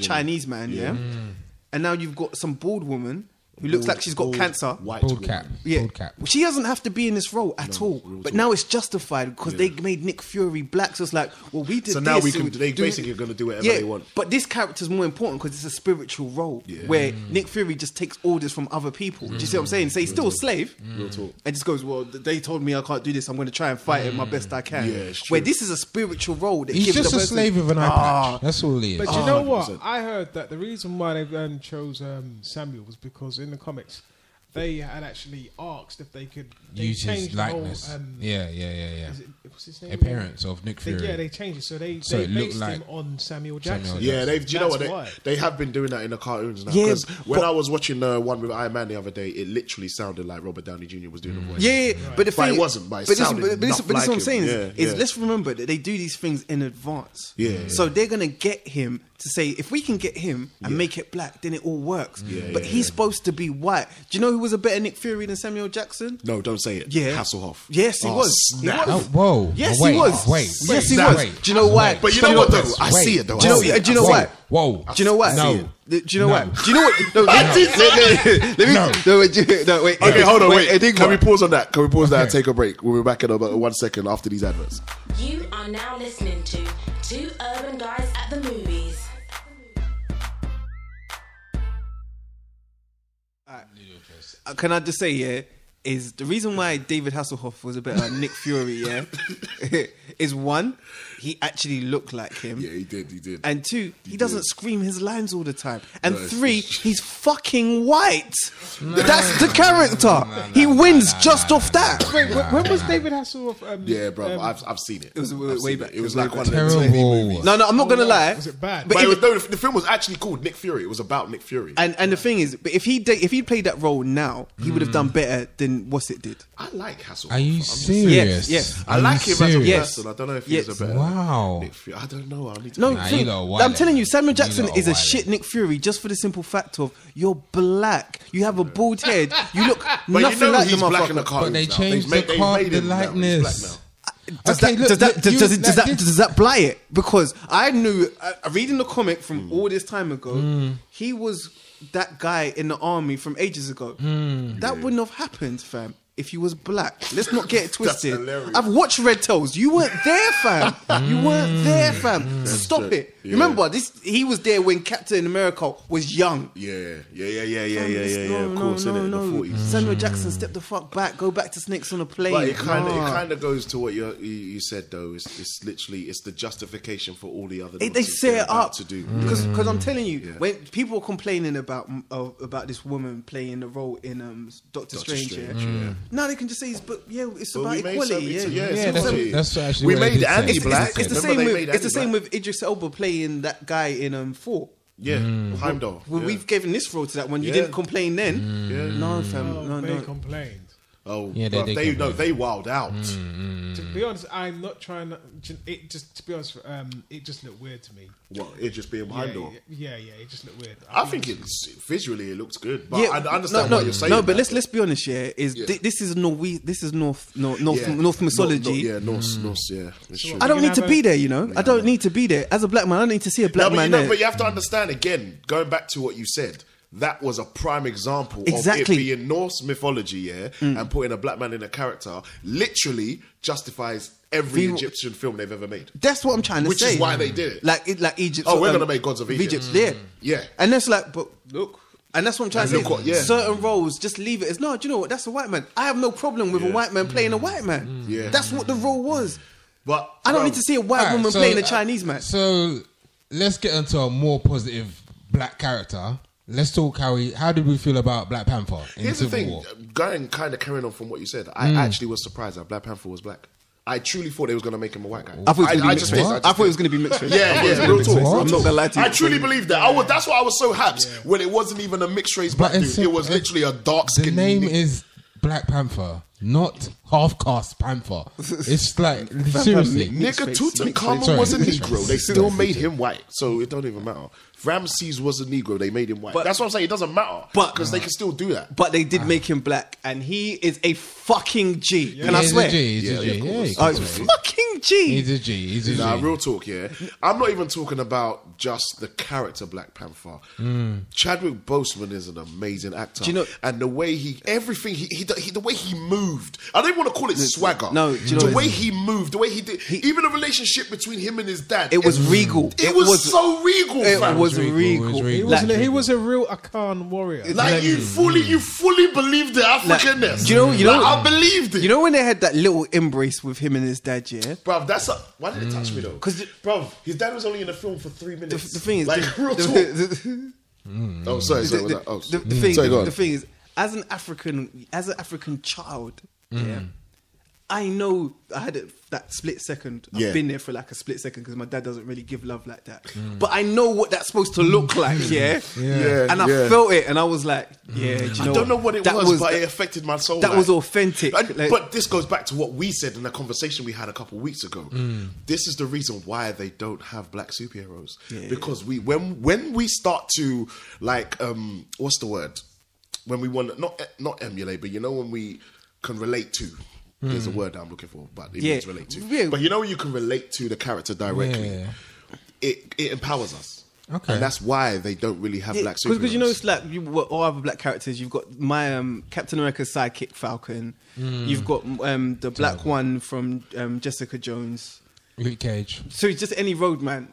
S6: Chinese man, And now you've got some bald woman who looks like she's got cancer.
S5: Bald cap.
S6: Yeah.
S5: Bald cap.
S6: She doesn't have to be in this role at all. But now it's justified because they made Nick Fury black. So it's like, well, we did
S3: so
S6: this.
S3: now they basically are going to do whatever they want.
S6: But this character's more important because it's a spiritual role where Nick Fury just takes orders from other people. Do you see what I'm saying? So he's still a slave.
S3: Real talk.
S6: And just goes, well, they told me I can't do this. I'm going to try and fight it my best I can.
S3: Yeah, it's true.
S6: Where this is a spiritual role. That
S5: He's
S6: gives
S5: just
S6: the
S5: a
S6: person,
S5: slave with an eye patch. That's all he is.
S7: But you know
S3: 100%.
S7: what? I heard that the reason why they chose Samuel was because in the comics they had actually asked if they could
S5: use
S7: change
S5: his likeness.
S7: What's his name?
S5: Appearance of Nick Fury.
S7: They changed it, so they
S5: it
S7: based
S5: looked
S7: him
S5: like
S7: on Samuel Jackson.
S3: Yeah, do you know
S7: That's
S3: what?
S7: why.
S3: They have been doing that in the cartoons now.
S6: Yeah,
S3: Because when I was watching the one with Iron Man the other day, it literally sounded like Robert Downey Jr. was doing the voice.
S6: Yeah, but the thing,
S3: it wasn't. But it sounded
S6: this
S3: enough
S6: what I'm
S3: like
S6: saying
S3: him.
S6: is
S3: Yeah.
S6: let's remember that they do these things in advance.
S3: Yeah.
S6: So they're gonna get him to say, if we can get him and make it black, then it all works. But he's supposed to be white. Do you know who was a better Nick Fury than Samuel Jackson?
S3: No, don't say it.
S6: Yeah.
S3: Hasselhoff.
S6: Yes, he was. He
S3: snap.
S6: was.
S5: Whoa.
S6: Yes,
S5: wait,
S6: he was.
S5: Wait.
S6: Yes, he
S5: Wait.
S6: was. Do you know why?
S3: But you know what, though? I see it, though.
S6: Do you know why?
S5: Whoa.
S6: Do you know why?
S5: No.
S6: Do you know why?
S5: No.
S6: Do you know what? No, let me. No, wait.
S3: Okay, hold on, wait.
S6: Enigma.
S3: Can we pause on that? Can we pause that and take a break? We'll be back in about 1 second after these adverts.
S1: You are now listening to Two Urban Guys at the Movies.
S6: Can I just say, is the reason why David Hasselhoff was a bit like Nick Fury, is one, he actually looked like him.
S3: Yeah, he did.
S6: And two, he doesn't scream his lines all the time. And three, he's fucking white. That's the character. He wins just off that.
S7: Wait, when was David Hasselhoff?
S3: Yeah, bro, I've seen it.
S6: It was way back.
S3: It was like one of
S5: Terrible.
S3: them TV movies.
S6: No, I'm not gonna lie.
S7: Was it bad?
S3: But
S6: if-
S3: the film was actually called Nick Fury. It was about Nick Fury.
S6: And the thing is, but if he played that role now, he would have done better than what's it did.
S3: I like Hasselhoff.
S5: Are you
S3: I'm just
S5: serious?
S6: Yes.
S3: I like him as a
S6: Yes.
S3: person. I don't know if
S6: Yes.
S3: he's a better
S5: Wow.
S3: Nick Fury. I don't know. I need to.
S6: No,
S5: Nah,
S6: thing-
S5: you lot are
S6: I'm telling you, Samuel
S5: You
S6: Jackson
S5: lot
S6: is
S5: are
S6: a
S5: wild.
S6: shit Nick Fury just for the simple fact of you're black. You have a bald head. You look
S3: But
S6: nothing
S3: you know
S6: like
S3: he's
S6: the
S3: black in the
S6: motherfucker.
S3: cartoons
S5: But they
S3: now.
S5: changed
S3: They've
S5: the card,
S3: made
S5: the
S3: him now. He's
S5: likeness.
S3: black now.
S6: Does
S5: Okay, look,
S6: that blight it? Because I knew, reading the comic from all this time ago, he was that guy in the army from ages ago. That wouldn't have happened, fam, if he was black. Let's not get it twisted.
S3: hilarious.
S6: I've watched Red Tails. You weren't there, fam. You weren't there, fam. Stop
S3: true.
S6: it.
S3: Yeah.
S6: Remember, he was there when Captain America was young.
S3: Yeah. Of
S6: No,
S3: course, innit? In the
S6: no.
S3: 40s.
S6: Samuel Jackson, step the fuck back. Go back to Snakes on a Plane.
S3: But it kind
S6: Nah.
S3: of goes to what you said though. It's literally the justification for all the other.
S6: They
S3: nonsense
S6: set
S3: they're
S6: it
S3: about
S6: up
S3: to do
S6: because I'm telling you,
S3: Yeah.
S6: when people were complaining about this woman playing the role in Doctor Strange, now they can just say it's
S3: Well,
S6: about
S3: we made
S6: equality.
S3: some-
S6: Yeah,
S3: it's equality.
S5: that's actually
S3: We
S5: what they
S3: made
S5: did say.
S3: Andy black.
S6: It's the
S3: Remember
S6: same
S3: they
S6: with
S3: made
S6: it's the
S3: Andy
S6: same
S3: black?
S6: with Idris Elba playing that guy in 4.
S3: Yeah, Heimdall.
S6: Well,
S3: Yeah.
S6: we've given this role to that one. You
S3: Yeah.
S6: didn't complain then.
S3: Yeah.
S6: No, fam.
S7: Oh,
S6: no.
S7: they complained.
S3: Oh,
S5: Yeah,
S3: they wild out.
S7: To be honest, I'm not trying to. It just, to be honest, it just looked weird to me.
S3: What, it just being behind door?
S7: Yeah, it just looked weird.
S3: I think it's visually it looks good, but I understand what you're saying.
S6: No, but let's be honest. Yeah, this is North mythology.
S3: Norse. Yeah, it's true.
S6: I don't need to be there. You know, I don't need to be there. As a black man, I don't need to see a black man there.
S3: But you have to understand again. Going back to what you said. That was a prime example of it being Norse mythology, and putting a black man in a character literally justifies every Egyptian film they've ever made.
S6: That's what I'm trying to say.
S3: Which is why they did it.
S6: Like Egypt.
S3: Oh, we're going to make Gods of Egypt.
S6: Yeah. And that's like, but look. And that's what I'm trying to say. Certain roles, just leave it as, no, do you know what? That's a white man. I have no problem with a white man playing a white man.
S3: Yeah.
S6: That's what the role was.
S3: But
S6: I don't need to see a white woman playing a Chinese man.
S5: So let's get into a more positive black character. Let's talk how did we feel about Black Panther in
S3: Here's
S5: Civil
S3: the thing,
S5: War?
S3: going kind of carrying on from what you said, I actually was surprised that Black Panther was black. I truly thought they was going to make him a white guy.
S6: I thought it was going to be mixed race.
S3: Yeah, real talk.
S6: I'm not going to lie to you.
S3: I truly believed that. That's why I was so happy when it wasn't even a mixed race black dude. It was literally a dark skin.
S5: The name is Black Panther, not half-caste Panther. It's like, seriously.
S3: Nigga, Tutankhamun was a Negro. They still made him white, so it don't even matter. Ramses was a Negro. They made him white. That's what I'm saying. It doesn't matter. Because they can still do that.
S6: But they did make him black, and he is a fucking G. Can I swear?
S5: He's a G.
S6: Fucking G.
S5: He's a G.
S3: Nah, real talk, yeah. I'm not even talking about just the character Black Panther. Chadwick Boseman is an amazing actor.
S6: Do you know,
S3: and the way the way he moved. I don't even want to call it swagger.
S6: No, do you know
S3: the way he moved, the way he did. Even the relationship between him and his dad.
S6: It was regal.
S3: It was so regal, fam.
S6: It was regal.
S7: He was a real Akan warrior.
S3: Like you fully believed the Africanness.
S6: You know,
S3: I believed it.
S6: You know when they had that little embrace with him and his dad, yeah?
S3: Bruv, why did it touch me though? Because, bruv, his dad was only in the film for 3 minutes.
S6: The thing is,
S3: like, real talk. Oh, sorry.
S6: The thing is, as an African child, yeah, I know I had that split second. I've been there for like a split second because my dad doesn't really give love like that. But I know what that's supposed to look like, and I felt it, and I was like, I
S3: don't know what it was, but it affected my soul.
S6: That was authentic.
S3: But this goes back to what we said in the conversation we had a couple of weeks ago. This is the reason why they don't have black superheroes. Because when we start to like, what's the word? When we want not emulate, but when we can relate to. There's a word I'm looking for, but it means relate to. Yeah. But when you can relate to the character directly, it empowers us. Okay. And that's why they don't really have black superheroes.
S6: Because it's like all other black characters. You've got my Captain America's sidekick Falcon. You've got the black one from Jessica Jones.
S5: Luke Cage.
S6: So it's just any roadman,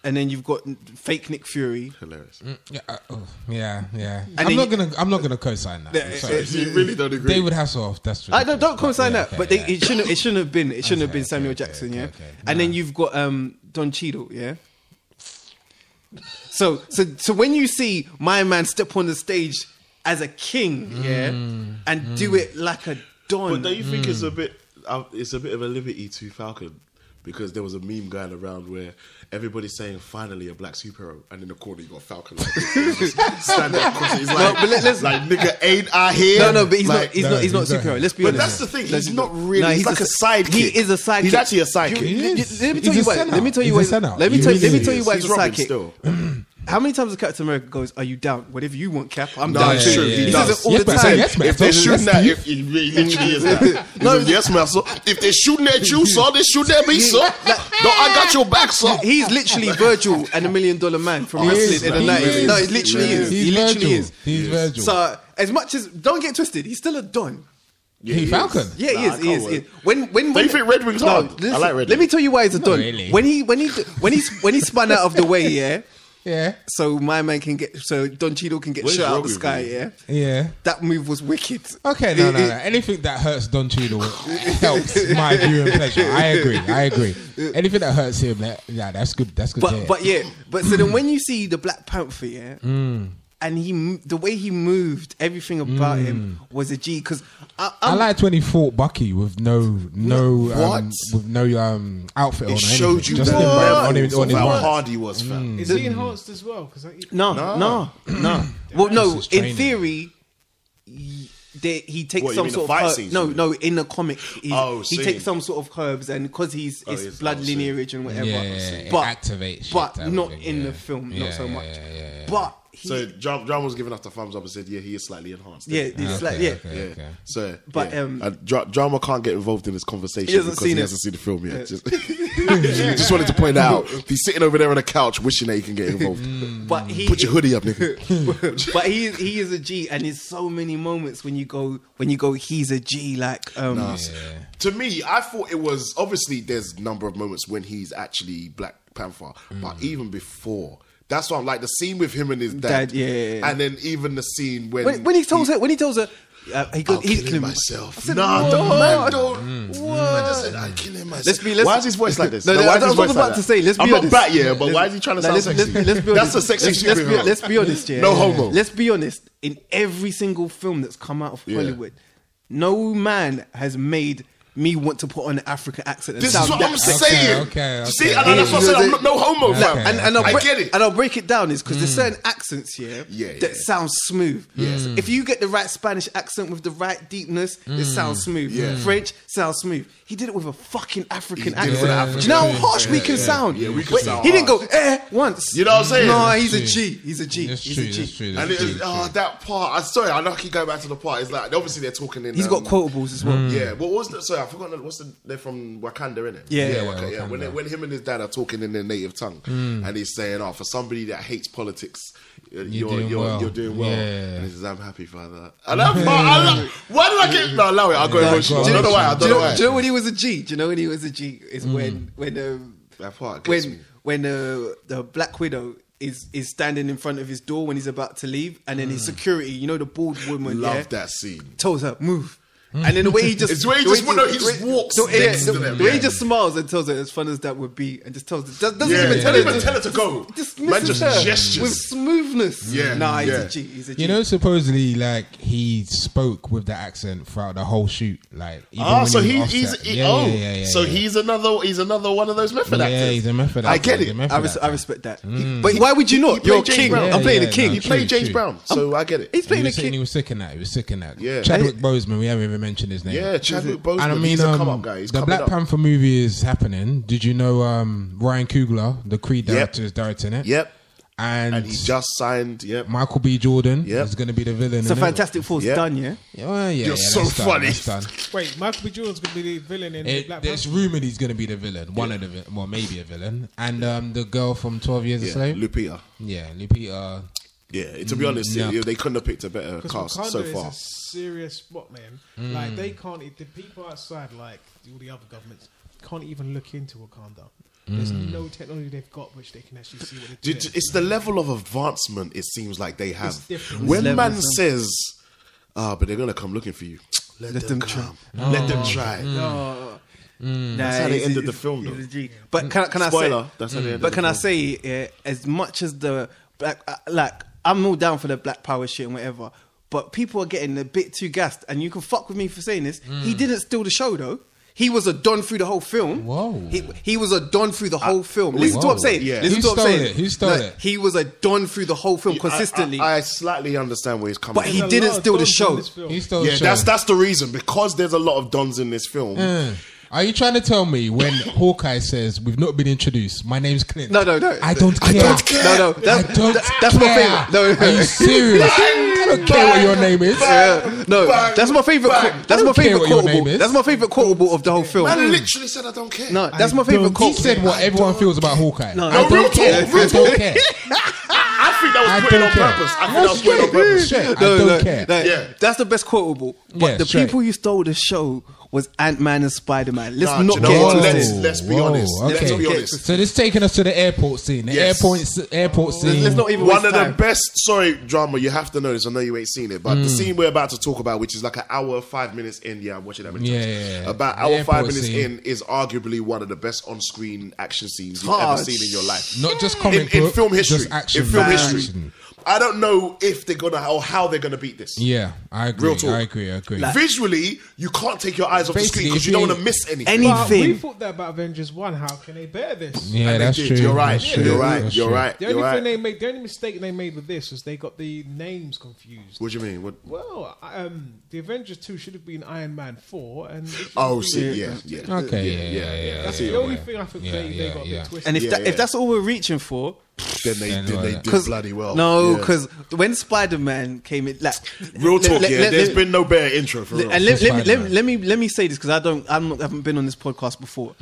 S6: and then you've got fake Nick Fury.
S3: Hilarious.
S5: Yeah. I'm not gonna co-sign that.
S3: You really don't agree.
S5: David Hasselhoff. That's true.
S6: I don't co-sign that, but it shouldn't have been Samuel Jackson. And then you've got Don Cheadle. Yeah. So when you see my man step on the stage as a king, and do it like a Don,
S3: but don't you think it's a bit of a liberty to Falcon? Because there was a meme going around where everybody's saying finally a black superhero, and in the corner you got Falcon like this, standing across. He's like, like nigga, ain't I here?
S6: No, but he's not a superhero. Let's be honest.
S3: But that's the thing. He's not really. He's like a sidekick.
S6: He is a sidekick.
S3: He's actually a sidekick.
S6: Let me tell you why. Let me tell you why he's a sidekick. How many times does Captain America goes, "Are you down? Whatever you want, Cap, I'm down too." He does it all the time.
S3: If they're shooting at you, he literally is that. No, yes, man. So if they're shooting at you, so they're shooting at me, so no, I got your back, so.
S6: He's literally Virgil and $1 Million Man from wrestling in the 90s. No, he literally is. He literally is.
S5: He's Virgil.
S6: So as much as don't get twisted, he's still a Don.
S5: Yeah, Falcon.
S6: Yeah, he is. When
S3: do you think Red Wing's hard? I like Red Wing.
S6: Let me tell you why he's a Don. Really. When he spun out of the way,
S5: yeah.
S6: So my man Don Cheadle can get shot out of the sky,
S5: Yeah.
S6: That move was wicked.
S5: Okay, no. Anything that hurts Don Cheadle helps my viewing pleasure. I agree. Anything that hurts him, that's good. That's good.
S6: But so then when you see the Black Panther, and the way he moved, everything about him was a G. Because
S5: I liked when he fought Bucky with no outfit on.
S3: It showed you
S5: just
S3: on
S5: his
S3: how hard he was, fam.
S7: Is he enhanced as well?
S6: No. Well, no. In theory, he takes
S3: What, you
S6: some
S3: mean
S6: sort
S3: the
S6: of
S3: fight
S6: herb.
S3: scenes,
S6: No,
S3: you mean?
S6: no, in the comic, he
S3: scene.
S6: takes some sort of herbs, and because he's blood lineage and whatever,
S5: it
S6: but
S5: activates shit
S6: but
S5: type
S6: not
S5: of thing,
S6: in
S5: yeah.
S6: the film,
S5: Yeah,
S6: not so
S5: yeah,
S6: much.
S5: yeah.
S6: But
S3: So John was giving us the thumbs up and said, yeah, he is slightly enhanced.
S6: yeah, it's like yeah.
S5: Okay.
S3: So,
S6: But,
S3: and Drama can't get involved in this conversation
S6: He hasn't
S3: because he
S6: seen it.
S3: hasn't seen the film yet. Just wanted to point out, he's sitting over there on a couch wishing that he can get involved.
S6: But he
S3: Put your hoodie up, nigga.
S6: but he is a G, and there's so many moments when you go he's a G, like
S3: To me, I thought it was, obviously there's a number of moments when he's actually Black Panther, but even before. That's why I'm like the scene with him and his dad,
S6: yeah.
S3: and then even the scene when
S6: he tells her he goes,
S3: I'll
S6: he's
S3: kill
S6: killing
S3: myself.
S6: I said,
S3: Nah,
S6: what?
S3: the man don't. Man just said, I'm killing myself. Why is his voice like this?
S6: No,
S3: why is
S6: I
S3: his
S6: was
S3: voice
S6: about
S3: like
S6: to
S3: that?
S6: say, let's be
S3: I'm
S6: honest.
S3: not bat, but why is he trying to sound sexy?
S6: Let's be
S3: That's
S6: honest.
S3: a sexy superhero.
S6: Let's be honest, yeah.
S3: No homo.
S6: Let's be honest. In every single film that's come out of Hollywood, no man has made me want to put on an African accent.
S3: This is what I'm saying.
S5: Okay.
S3: See, and that's what I said. I'm not no homo, fam.
S6: And
S3: I get it.
S6: And I'll break it down is because there's certain accents here that sound smooth. Yes. If you get the right Spanish accent with the right deepness, it sounds smooth.
S3: Yeah.
S6: French sounds smooth. He did it with a fucking African
S3: He did it
S6: accent.
S3: with an African
S6: Do you know how
S3: accent.
S6: harsh we can sound?
S3: Yeah, we can
S6: But
S3: sound
S6: he didn't go
S3: harsh.
S6: once.
S3: You know what I'm saying?
S6: No,
S3: That's
S6: he's a
S5: true.
S6: G. He's a G.
S5: That's
S6: He's
S5: true.
S6: a G.
S5: That's true.
S3: And it is, that part. I'm sorry, I know I keep going back to the part. It's like obviously they're talking in.
S6: He's got quotables as well.
S3: Yeah, what was the? Sorry, I forgot. They're from Wakanda, innit?
S6: Yeah.
S3: Wakanda. When him and his dad are talking in their native tongue, and he's saying, "Oh, for somebody that hates politics, you're doing well."
S5: Yeah.
S3: And he says, "I'm happy, father." And that part, why did I get? No, allow it. I'll go emotional. I don't know why.
S6: Do you know when he was a G? Do you know when he was a G? Is when
S3: That part gets me.
S6: when the Black Widow is standing in front of his door when he's about to leave, and then his security, you know, the bald woman,
S3: Love that scene.
S6: tells her move. And then the way he just,
S3: It's the way he just walks next to them.
S6: the way he just smiles and tells her as fun as that would be, and just tells her, doesn't
S3: Yeah,
S6: even
S3: yeah,
S6: tell
S3: don't
S6: her,
S3: even tell her to go.
S6: just
S3: Man just
S6: misses her
S3: gestures.
S6: with smoothness.
S3: Yeah,
S6: nah, he's
S3: yeah.
S6: a G. He's a G.
S5: You know, supposedly, like he spoke with that accent throughout the whole shoot. Like, even when
S3: So
S5: he was
S3: he's
S5: offset. Yeah.
S3: so he's another one of those method actors.
S5: Yeah, he's a method actor.
S3: I get
S5: He's
S3: it.
S5: a method
S6: I
S5: actor.
S6: respect that. But why would you not?
S3: he
S6: You're a
S3: played James
S6: king.
S3: Brown.
S6: I'm playing a
S5: Yeah,
S6: king.
S5: no,
S3: He played
S5: True,
S3: James
S5: true.
S3: Brown, so I get it.
S6: He's playing a
S5: He
S6: king.
S5: was sick in that. He was sick in that.
S3: Yeah.
S5: Chadwick Boseman. We haven't even mentioned his name.
S3: Yeah, Chadwick Boseman.
S5: And I mean,
S3: he's a come up guy. He's
S5: the
S3: coming
S5: Black
S3: up.
S5: Panther movie is happening. Did you know Ryan Coogler, the Creed director, is directing it?
S3: Yep.
S5: And
S3: he just signed. Yep.
S5: Michael B. Jordan
S3: Yep.
S5: is going to be the villain.
S6: So
S5: in it.
S6: Fantastic Four's
S3: Yeah.
S6: done, yeah?
S5: Yeah,
S3: You're so
S5: that's done,
S3: funny.
S5: that's done.
S7: Wait, Michael B. Jordan's going to be the villain in Black
S5: It's
S7: Panther?
S5: rumored he's going to be the villain. One of the well, maybe a villain. And the girl from 12 Years a Slave.
S3: Lupita.
S5: Yeah, Lupita.
S3: Yeah, to be honest,
S5: no.
S3: they couldn't have picked a better
S7: Because
S3: cast
S7: Wakanda
S3: so
S7: is
S3: far.
S7: a serious spot, man. Like, they can't, the people outside, like all the other governments, can't even look into Wakanda. There's no technology they've got which they can actually see what they're doing.
S3: It's the level of advancement it seems like they have.
S7: It's different.
S3: When
S6: It's
S3: man
S6: levels,
S3: says, but they're going to come looking for you. Let them come. Let them try.
S6: That's
S3: how they ended the film, though.
S6: But can I say?
S3: Spoiler, that's how they ended
S6: But
S3: the
S6: can I
S3: film.
S6: say, as much as the black, like I'm all down for the Black Power shit and whatever, but people are getting a bit too gassed, and you can fuck with me for saying this. He didn't steal the show though. He was a don through the whole film.
S5: Whoa.
S6: He was a don through the whole film. Listen to what I'm saying.
S3: Yeah.
S6: Listen to what I'm
S5: Who stole
S6: saying.
S5: it? Who stole it?
S6: He was a don through the whole film consistently.
S3: I slightly understand where he's coming
S6: But
S3: from.
S6: he
S7: There's a
S6: didn't
S7: lot of
S6: steal the
S7: dons in
S6: show.
S7: this film.
S5: He stole
S3: Yeah,
S5: the show.
S3: that's the reason, because there's a lot of dons in this film.
S5: Are you trying to tell me when Hawkeye says we've not been introduced, my name's Clint?
S6: No.
S5: I don't care.
S6: No. That's my favorite. No.
S5: Are you serious? I don't care what your name is.
S6: No, that's my favorite. That's my
S5: care
S6: favorite
S5: what your name
S6: quotable.
S5: is.
S6: That's my favorite quotable of the whole film.
S3: Man literally said, I don't care.
S6: No, that's my favorite
S5: He
S6: quote.
S5: said what everyone feels about Hawkeye.
S6: No,
S5: I
S3: real
S5: don't
S3: talk,
S5: care.
S3: real
S5: I don't care.
S3: I think that
S5: I
S3: was put in
S5: don't
S3: on
S5: care.
S3: purpose. I think that was put in on purpose.
S5: Straight. I don't care.
S3: Yeah.
S6: That's the best quotable. But
S5: Yeah,
S6: the
S5: straight.
S6: people who stole the show was Ant-Man and Spider-Man. Let's
S3: Nah,
S6: not
S3: do you
S6: get
S3: know what?
S6: into
S3: Let's-
S6: this.
S3: let's be honest. Let's
S5: Okay.
S3: be honest.
S5: So this is taking us to the airport scene. The
S3: Yes.
S5: airport scene.
S6: Let's not even
S3: One
S6: waste
S3: of the
S6: time.
S3: best, sorry, drama, you have to know this. I know you ain't seen it, but the scene we're about to talk about, which is like an hour, 5 minutes in. Yeah, I'm watching that many times.
S5: Yeah.
S3: About
S5: The
S3: hour,
S5: airport
S3: 5 minutes
S5: scene.
S3: in is arguably one of the best on-screen action scenes you've
S6: Oh,
S3: ever seen in your life.
S5: Not just comic
S3: in
S5: book,
S3: film history.
S5: just action.
S3: In film
S5: man.
S3: history.
S5: Action.
S3: I don't know if they're gonna or how they're gonna beat this.
S5: Yeah, I agree.
S3: Real talk.
S5: I agree.
S6: Like,
S3: visually, you can't take your eyes off the
S5: Basically,
S3: screen because
S5: if
S3: you don't
S5: you-
S3: want to miss anything.
S7: But we
S6: anything.
S7: thought that about Avengers 1. How can they better this?
S5: Yeah,
S3: And they
S5: that's
S3: did.
S5: true.
S3: You're right.
S5: That's true.
S3: You're right.
S5: That's
S3: You're
S5: true.
S3: right.
S7: The
S3: You're
S7: only
S3: right.
S7: thing they made, the only mistake they made with this was they got the names confused.
S3: What do you mean? What?
S7: Well, the Avengers 2 should have been Iron Man 4, and it should
S3: Oh,
S7: have
S3: see,
S7: been-
S3: yeah.
S5: Okay, yeah.
S7: That's
S3: see
S7: the
S3: your
S7: only
S3: way.
S7: thing I think
S5: Yeah,
S7: they got a
S5: yeah.
S7: bit twisted.
S6: And if
S3: Yeah,
S6: if that's all we're reaching for,
S3: Then they did
S6: because
S3: bloody well.
S6: No,
S3: Yeah.
S6: because when Spider-Man came in, like
S3: Real talk,
S6: let-
S3: there's
S6: let-
S3: been no better intro for real.
S6: And let
S5: Spider-Man.
S6: me say this because I haven't been on this podcast before.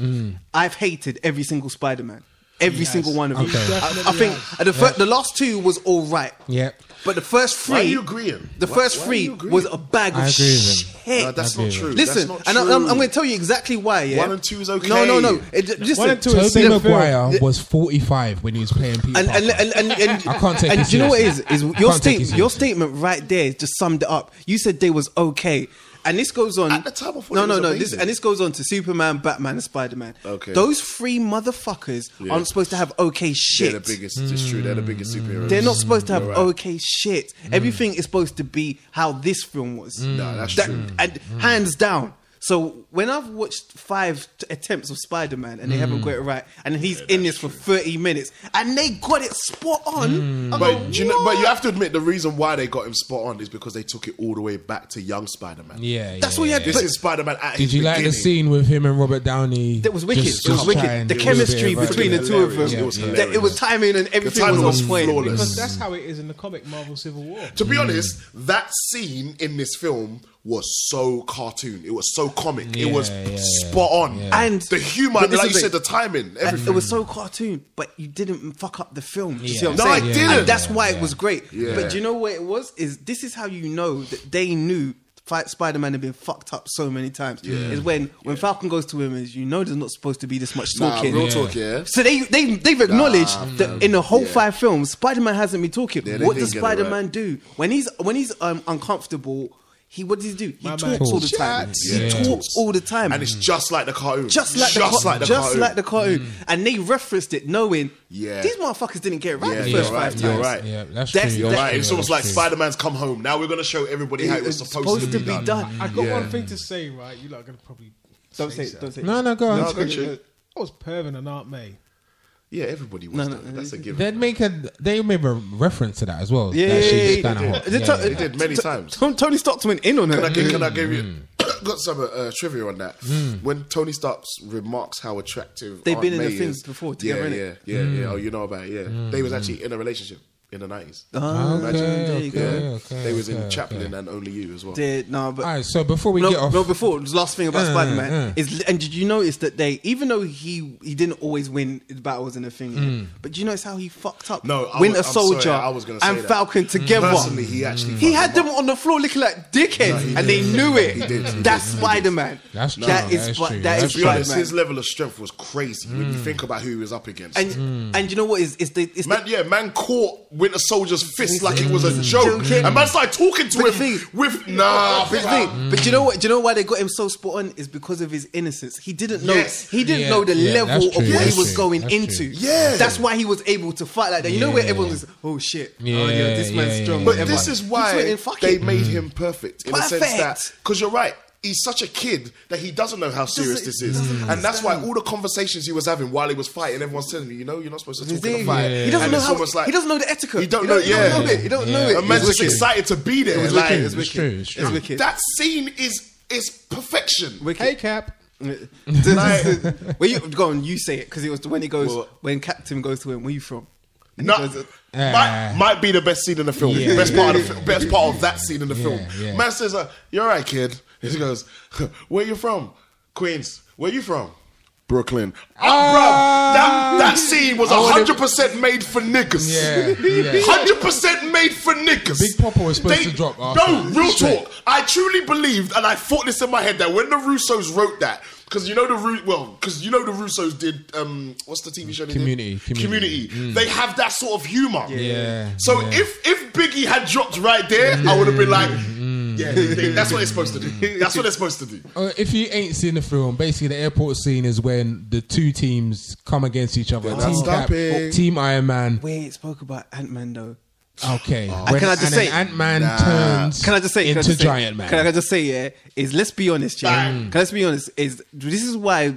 S6: I've hated every single Spider-Man, every single one of them.
S5: Okay.
S6: I think the last two was all right.
S5: Yeah.
S6: But the first three,
S3: Why are you agreeing?
S6: The first
S3: Why are
S6: three
S3: you agreeing?
S6: was a bag
S5: I
S6: of
S5: agree with him.
S6: shit.
S3: No, that's not true.
S6: Listen,
S3: that's not
S6: and
S3: true.
S6: I'm going to tell you exactly why. Yeah,
S3: 1 and 2 is okay.
S6: No. Listen,
S7: 1 and 2 is
S5: Tobey
S7: same film.
S5: Maguire was 45 when he was playing Peter
S6: and
S5: Parker. I can't take
S6: and
S5: you
S6: do you know what it
S5: seriously.
S6: is
S5: I
S6: your
S5: can't take you
S6: your
S5: seriously.
S6: statement right there just summed it up. You said they was okay. And this goes on.
S3: At the time, I thought
S6: no,
S3: it was
S6: no.
S3: amazing.
S6: This goes on to Superman, Batman, and Spider-Man.
S3: Okay.
S6: Those three motherfuckers aren't supposed to have okay shit.
S3: They're the biggest. It's true. They're the biggest superheroes.
S6: They're not supposed to have
S3: You're right.
S6: okay shit. Everything is supposed to be how this film was.
S3: No, that's true.
S6: And hands down. So when I've watched 5 attempts of Spider-Man and they haven't got it right, and he's in this for 30 minutes and they got it spot on, I go,
S3: But you have to admit the reason why they got him spot on is because they took it all the way back to young Spider-Man.
S5: Yeah,
S6: That's
S5: yeah,
S6: what you had-
S5: yeah.
S3: This
S6: But-
S3: is Spider-Man at
S5: Did
S3: his
S5: you like the
S3: beginning.
S5: scene with him and Robert Downey?
S6: that was wicked.
S5: Just
S6: It was wicked.
S5: trying
S6: The
S5: to do a
S6: chemistry
S5: bit of
S6: between the two of them.
S3: It was
S6: It
S3: hilarious.
S6: was timing and everything
S3: timing
S6: was
S3: was
S6: on point.
S3: flawless.
S7: Because that's how it is in the comic Marvel Civil War.
S3: To be honest, that scene in this film was so cartoon. It was so comic. It was spot on.
S5: Yeah.
S6: And
S3: the humor,
S6: but this
S3: like
S6: is
S3: you
S6: the-
S3: said, the timing, everything.
S6: It was so cartoon, but you didn't fuck up the film. You see
S5: Yeah.
S6: what
S3: No,
S6: I'm
S3: I
S6: saying?
S3: didn't.
S6: And that's why it was great.
S3: Yeah.
S6: But do you know what it was? This is how you know that they knew Spider-Man had been fucked up so many times. Is when Falcon goes to him, is you know there's not supposed to be this much
S3: Nah,
S6: talking.
S3: real talk, yeah.
S6: So they've acknowledged that in the whole 5 films, Spider-Man hasn't been talking.
S3: Yeah, they
S6: What
S3: didn't
S6: does
S3: get it right.
S6: Spider-Man do when he's uncomfortable? What does he do? He
S7: My
S6: talks
S7: man
S6: all the time.
S3: chats.
S6: He
S3: Yeah.
S6: talks all the time.
S3: And it's just like the cartoon.
S6: Just like the cartoon. And they referenced it knowing these motherfuckers didn't get it right the first 5 times.
S3: You're right.
S5: Yeah, that's
S6: That's-
S5: true.
S3: You're
S6: that-
S3: right. It's
S5: Yeah,
S3: almost
S5: that's
S3: like
S5: true.
S3: Spider-Man's come home. Now we're going to show everybody how it was supposed to be done.
S7: I got
S3: Yeah.
S7: one thing to say, right? You're not going to probably
S6: Don't say it. Don't say it.
S5: No, go on.
S3: No, go true.
S7: I was perving on Aunt May.
S3: Yeah, everybody was. That's a given.
S5: They made a reference to that as well.
S6: Yeah,
S5: that
S6: yeah,
S5: she's
S6: yeah,
S5: kinda
S6: yeah.
S5: hot.
S6: Is it
S5: Yeah,
S6: to-
S5: yeah.
S3: They did many times.
S6: Tony Stark went in on her.
S3: Can I give you got some trivia on that? When Tony Stark remarks how attractive
S6: They've
S3: Aunt
S6: been in
S3: May
S6: the things
S3: is,
S6: before together,
S3: yeah. Oh, you know about it? Yeah. They was actually in a relationship in the 90s.
S6: There you go.
S3: They was in Chaplin and Only You as well.
S6: No, but
S5: All right, so before we get off,
S6: before the last thing about Spider-Man is, and did you notice that even though he didn't always win the battles and the thing, but do you notice how he fucked up?
S3: No,
S6: Winter
S3: I'm
S6: Soldier
S3: sorry, I was gonna say
S6: and
S3: that.
S6: Falcon together.
S3: Personally, he actually
S6: He
S3: fucked
S6: had them
S3: up.
S6: on the floor looking like dickheads,
S3: No, he
S6: and
S3: did.
S6: they knew it.
S3: He did.
S6: That's Spider-Man.
S5: That's true.
S6: That
S5: That
S6: is
S5: is true.
S6: that
S5: That's
S6: is
S3: To be honest,
S6: Spider-Man.
S3: his level of strength was crazy when you think about who he was up against.
S6: And you know what is it's
S3: Man caught Winter Soldier's fist like it was a joke.
S6: Joking.
S3: And man started talking to
S6: But
S3: him
S6: the thing-
S3: with nah.
S6: But, the thing, but do you know what? Do you know why they got him so spot on? Is because of his innocence. He didn't know.
S3: Yes.
S6: He didn't
S5: Yeah,
S6: know the
S5: yeah,
S6: level
S5: that's
S6: of
S5: true,
S6: what
S5: that's
S6: he was
S5: true,
S6: going
S5: that's
S6: into.
S5: true.
S3: Yeah.
S6: That's why he was able to fight like that. You know where
S5: Yeah.
S6: everyone was, oh shit,
S5: Yeah,
S6: this man's
S5: yeah,
S6: strong.
S5: yeah.
S3: But
S6: whatever.
S3: this is
S6: He
S3: why
S6: went in, fuck
S3: they
S6: it.
S3: made him perfect in the sense that
S6: Perfect.
S3: because you're right. He's such a kid that he doesn't know how serious this is, and that's why all the conversations he was having while he was fighting, everyone's telling me, you're not supposed to talk in a fight.
S6: He doesn't
S3: And
S6: know
S3: it's
S6: how.
S3: almost like
S6: He doesn't know the etiquette.
S3: He don't know.
S6: He don't know it. He don't know it.
S3: A man's
S6: It's
S3: just
S6: wicked.
S3: excited to be there.
S6: It was
S3: like,
S6: wicked.
S5: It's true. It's true.
S6: It's wicked.
S3: That scene is perfection.
S7: Hey, Cap.
S6: Where you go on? You say it because it was when he goes
S3: Well-
S6: when Captain goes to him. Where you from? And
S3: No,
S6: he goes,
S3: might be the best scene in the film.
S5: Yeah.
S3: Best part of that scene in the film.
S5: yeah.
S3: Man says, "You're all right, kid." He goes, "Where you from? Queens. Where you from? Brooklyn." Bruv, that scene was 100% made for niggas.
S5: Yeah.
S3: 100% made for niggas.
S5: Big Papa was supposed to drop after.
S3: No, real
S5: Straight.
S3: talk. I truly believed, and I thought this in my head, that when the Russos wrote that, because you know the Russos did what's the TV show? They did?
S5: Community.
S3: They have that sort of humor.
S5: Yeah.
S3: So
S5: yeah.
S3: if Biggie had dropped right there, I would have been like, that's what they're supposed to do. That's what they're supposed to do.
S5: If you ain't seen the film, basically the airport scene is when the two teams come against each other.
S3: They're
S5: Team
S3: not
S5: Cap,
S3: stopping.
S5: Team Iron Man.
S6: Wait, spoke about Ant-Man though.
S5: Okay.
S6: And can I just say,
S5: Ant-Man turns into Giant Man.
S6: Can I just say, is let's be honest, let's be honest, this is why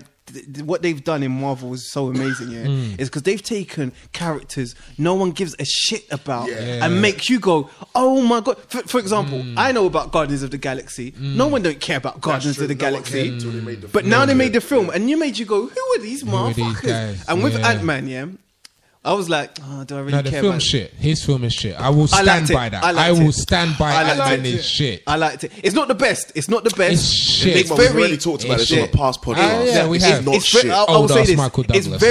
S6: what they've done in Marvel is so amazing, is because they've taken characters no one gives a shit about and make you go, oh my god. For example, I know about Guardians of the Galaxy. No one don't care about Guardians of the Galaxy, but now they made the film, and you who are these motherfuckers? And with Ant-Man, I was like, oh, do I really care about it? No, the film's
S5: shit. His film is shit. I will stand by that. I will stand by Ant-Man is shit.
S6: I liked it. It's not the best. It's
S5: shit.
S3: We've already talked about this on the past podcast.
S5: Yeah, we have.
S3: It's not shit.
S6: I will say this.
S5: Michael Douglas.